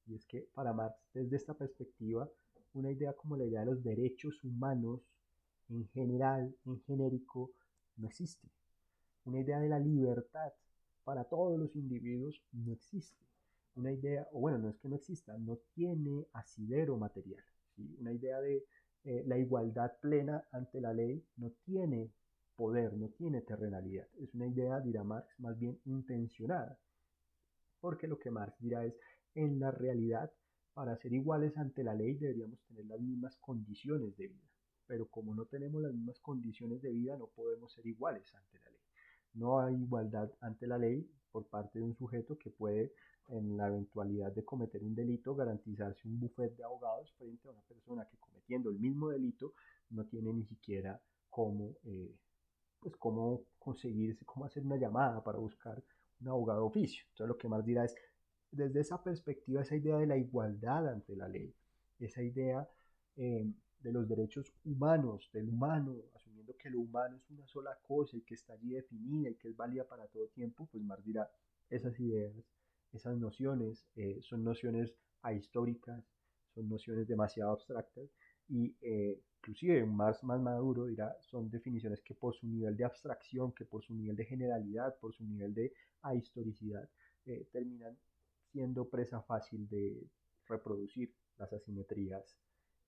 Y es que para Marx, desde esta perspectiva, una idea como la idea de los derechos humanos en general, en genérico, no existe. Una idea de la libertad para todos los individuos no existe. Una idea, o bueno, no es que no exista, no tiene asidero material. ¿Sí? Una idea de la igualdad plena ante la ley no tiene poder, no tiene terrenalidad. Es una idea, dirá Marx, más bien intencionada. Porque lo que Marx dirá es, en la realidad, para ser iguales ante la ley deberíamos tener las mismas condiciones de vida. Pero como no tenemos las mismas condiciones de vida, no podemos ser iguales ante la ley. No hay igualdad ante la ley por parte de un sujeto que puede, en la eventualidad de cometer un delito, garantizarse un bufete de abogados frente a una persona que cometiendo el mismo delito no tiene ni siquiera cómo, pues cómo conseguirse, cómo hacer una llamada para buscar un abogado de oficio. Entonces lo que más dirá es, desde esa perspectiva, esa idea de la igualdad ante la ley, esa idea de los derechos humanos, del humano, asumiendo que lo humano es una sola cosa y que está allí definida y que es válida para todo tiempo, pues Marx dirá, esas ideas, esas nociones son nociones ahistóricas, son nociones demasiado abstractas y inclusive un Marx más maduro dirá, son definiciones que por su nivel de abstracción, que por su nivel de generalidad, por su nivel de ahistoricidad, terminan siendo presa fácil de reproducir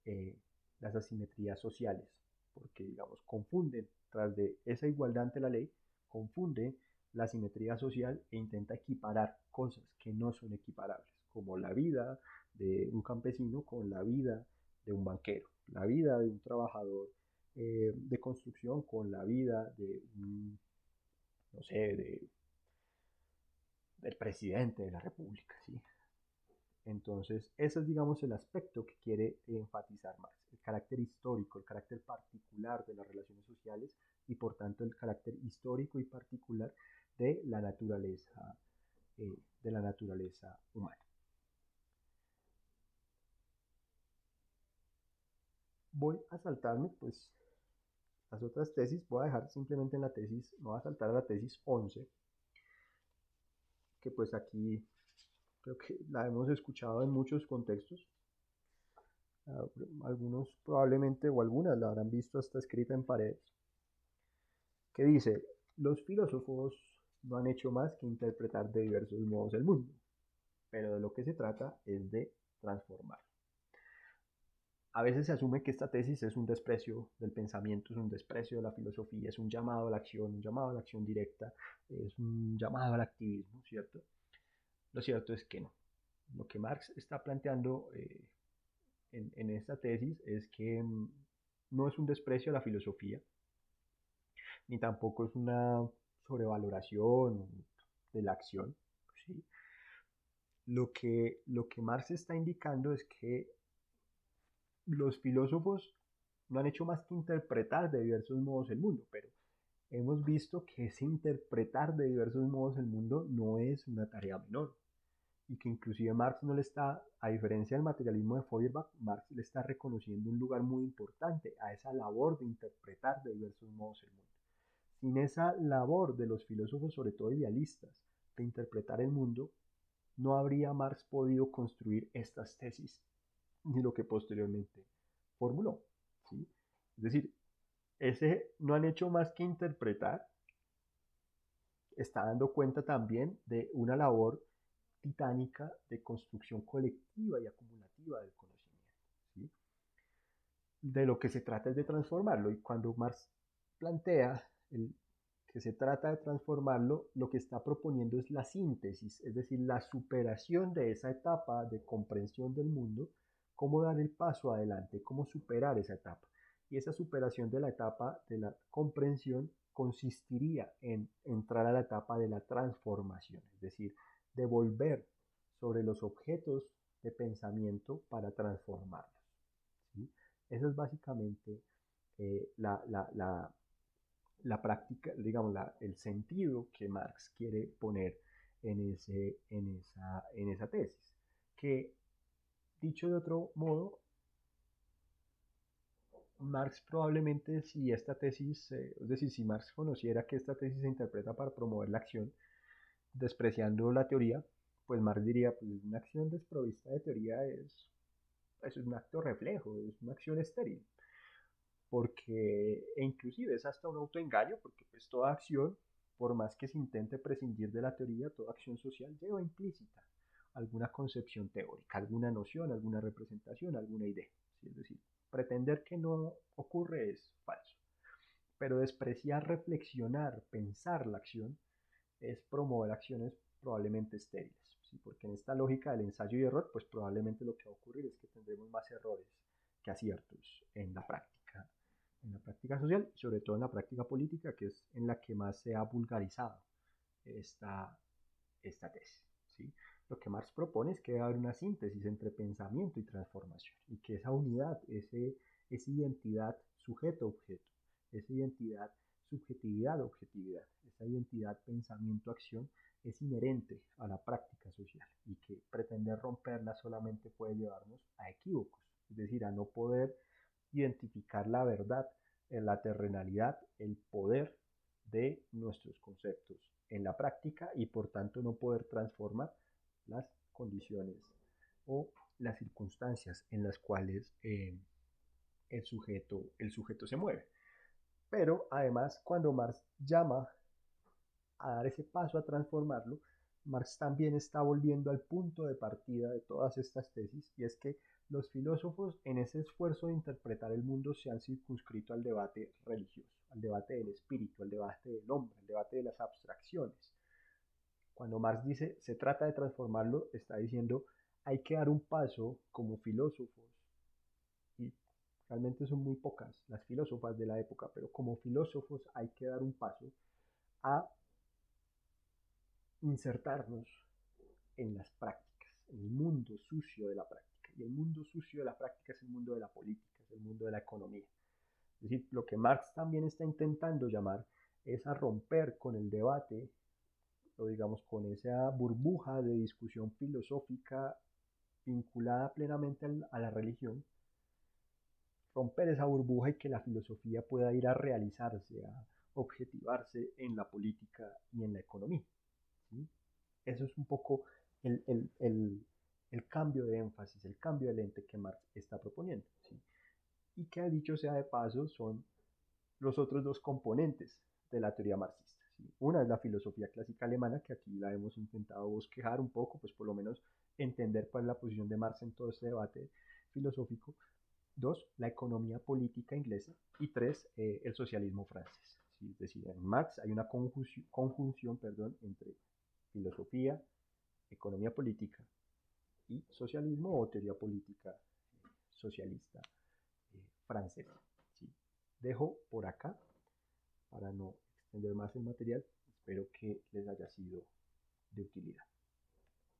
eh, las asimetrías sociales, porque digamos confunden tras de esa igualdad ante la ley, confunde la simetría social e intenta equiparar cosas que no son equiparables, como la vida de un campesino con la vida de un banquero, la vida de un trabajador de construcción con la vida de un, no sé, del presidente de la República, ¿sí? Entonces, ese es, digamos, el aspecto que quiere enfatizar Marx, el carácter histórico, el carácter particular de las relaciones sociales y, por tanto, el carácter histórico y particular de la naturaleza, de la naturaleza humana. Voy a saltarme, pues, las otras tesis, voy a dejar simplemente en la tesis, me voy a saltar a la tesis 11, que pues aquí creo que la hemos escuchado en muchos contextos. Algunos probablemente o algunas la habrán visto hasta escrita en paredes, que dice, los filósofos no han hecho más que interpretar de diversos modos el mundo, pero de lo que se trata es de transformar. A veces se asume que esta tesis es un desprecio del pensamiento, es un desprecio de la filosofía, es un llamado a la acción, un llamado a la acción directa, es un llamado al activismo, ¿cierto? Lo cierto es que no. Lo que Marx está planteando en esta tesis es que no es un desprecio a la filosofía, ni tampoco es una sobrevaloración de la acción, ¿sí? Lo que Marx está indicando es que los filósofos no han hecho más que interpretar de diversos modos el mundo, pero hemos visto que ese interpretar de diversos modos el mundo no es una tarea menor y que inclusive Marx no le está, a diferencia del materialismo de Feuerbach, Marx le está reconociendo un lugar muy importante a esa labor de interpretar de diversos modos el mundo. Sin esa labor de los filósofos, sobre todo idealistas, de interpretar el mundo, no habría Marx podido construir estas tesis ni lo que posteriormente formuló, ¿sí? Es decir, ese no han hecho más que interpretar, está dando cuenta también de una labor titánica de construcción colectiva y acumulativa del conocimiento, ¿sí? De lo que se trata es de transformarlo, y cuando Marx plantea que se trata de transformarlo, lo que está proponiendo es la síntesis, es decir, la superación de esa etapa de comprensión del mundo, cómo dar el paso adelante, cómo superar esa etapa. Y esa superación de la etapa de la comprensión consistiría en entrar a la etapa de la transformación, es decir, de volver sobre los objetos de pensamiento para transformarlos, ¿sí? Eso es básicamente la práctica, digamos, el sentido que Marx quiere poner en esa tesis. Que, dicho de otro modo, Marx probablemente si esta tesis, es decir, si Marx conociera que esta tesis se interpreta para promover la acción, despreciando la teoría, pues Marx diría, pues una acción desprovista de teoría es un acto reflejo, es una acción estéril, porque, e inclusive es hasta un autoengaño, porque pues toda acción, por más que se intente prescindir de la teoría, toda acción social lleva implícita alguna concepción teórica, alguna noción, alguna representación, alguna idea, ¿sí? Es decir, pretender que no ocurre es falso, pero despreciar, reflexionar, pensar la acción es promover acciones probablemente estériles, ¿sí? Porque en esta lógica del ensayo y error, pues probablemente lo que va a ocurrir es que tendremos más errores que aciertos en la práctica social, sobre todo en la práctica política, que es en la que más se ha vulgarizado esta, esta tesis, ¿sí? Lo que Marx propone es que debe haber una síntesis entre pensamiento y transformación, y que esa unidad, esa identidad sujeto-objeto, esa identidad subjetividad-objetividad, esa identidad pensamiento-acción es inherente a la práctica social, y que pretender romperla solamente puede llevarnos a equívocos, es decir, a no poder identificar la verdad, en la terrenalidad, el poder de nuestros conceptos en la práctica, y por tanto no poder transformar las condiciones o las circunstancias en las cuales el sujeto se mueve. Pero además, cuando Marx llama a dar ese paso a transformarlo, Marx también está volviendo al punto de partida de todas estas tesis, y es que los filósofos en ese esfuerzo de interpretar el mundo se han circunscrito al debate religioso, al debate del espíritu, al debate del hombre, al debate de las abstracciones. Cuando Marx dice se trata de transformarlo, está diciendo hay que dar un paso como filósofos, y realmente son muy pocas las filósofas de la época, pero como filósofos hay que dar un paso a insertarnos en las prácticas, en el mundo sucio de la práctica. Y el mundo sucio de la práctica es el mundo de la política, es el mundo de la economía. Es decir, lo que Marx también está intentando llamar es a romper con el debate, o digamos con esa burbuja de discusión filosófica vinculada plenamente a la religión, romper esa burbuja y que la filosofía pueda ir a realizarse, a objetivarse en la política y en la economía, ¿sí? Eso es un poco el, el, el, el cambio de énfasis, el cambio de lente que Marx está proponiendo, ¿sí? Y que, dicho sea de paso, son los otros dos componentes de la teoría marxista, ¿sí? Una es la filosofía clásica alemana, que aquí la hemos intentado bosquejar un poco, pues por lo menos entender cuál es la posición de Marx en todo este debate filosófico. Dos, la economía política inglesa. Y tres, el socialismo francés. ¿Sí? Es decir, en Marx hay una conjunción, perdón, entre filosofía, economía política y socialismo o teoría política socialista francesa. ¿Sí? Dejo por acá para no extender más el material. Espero que les haya sido de utilidad.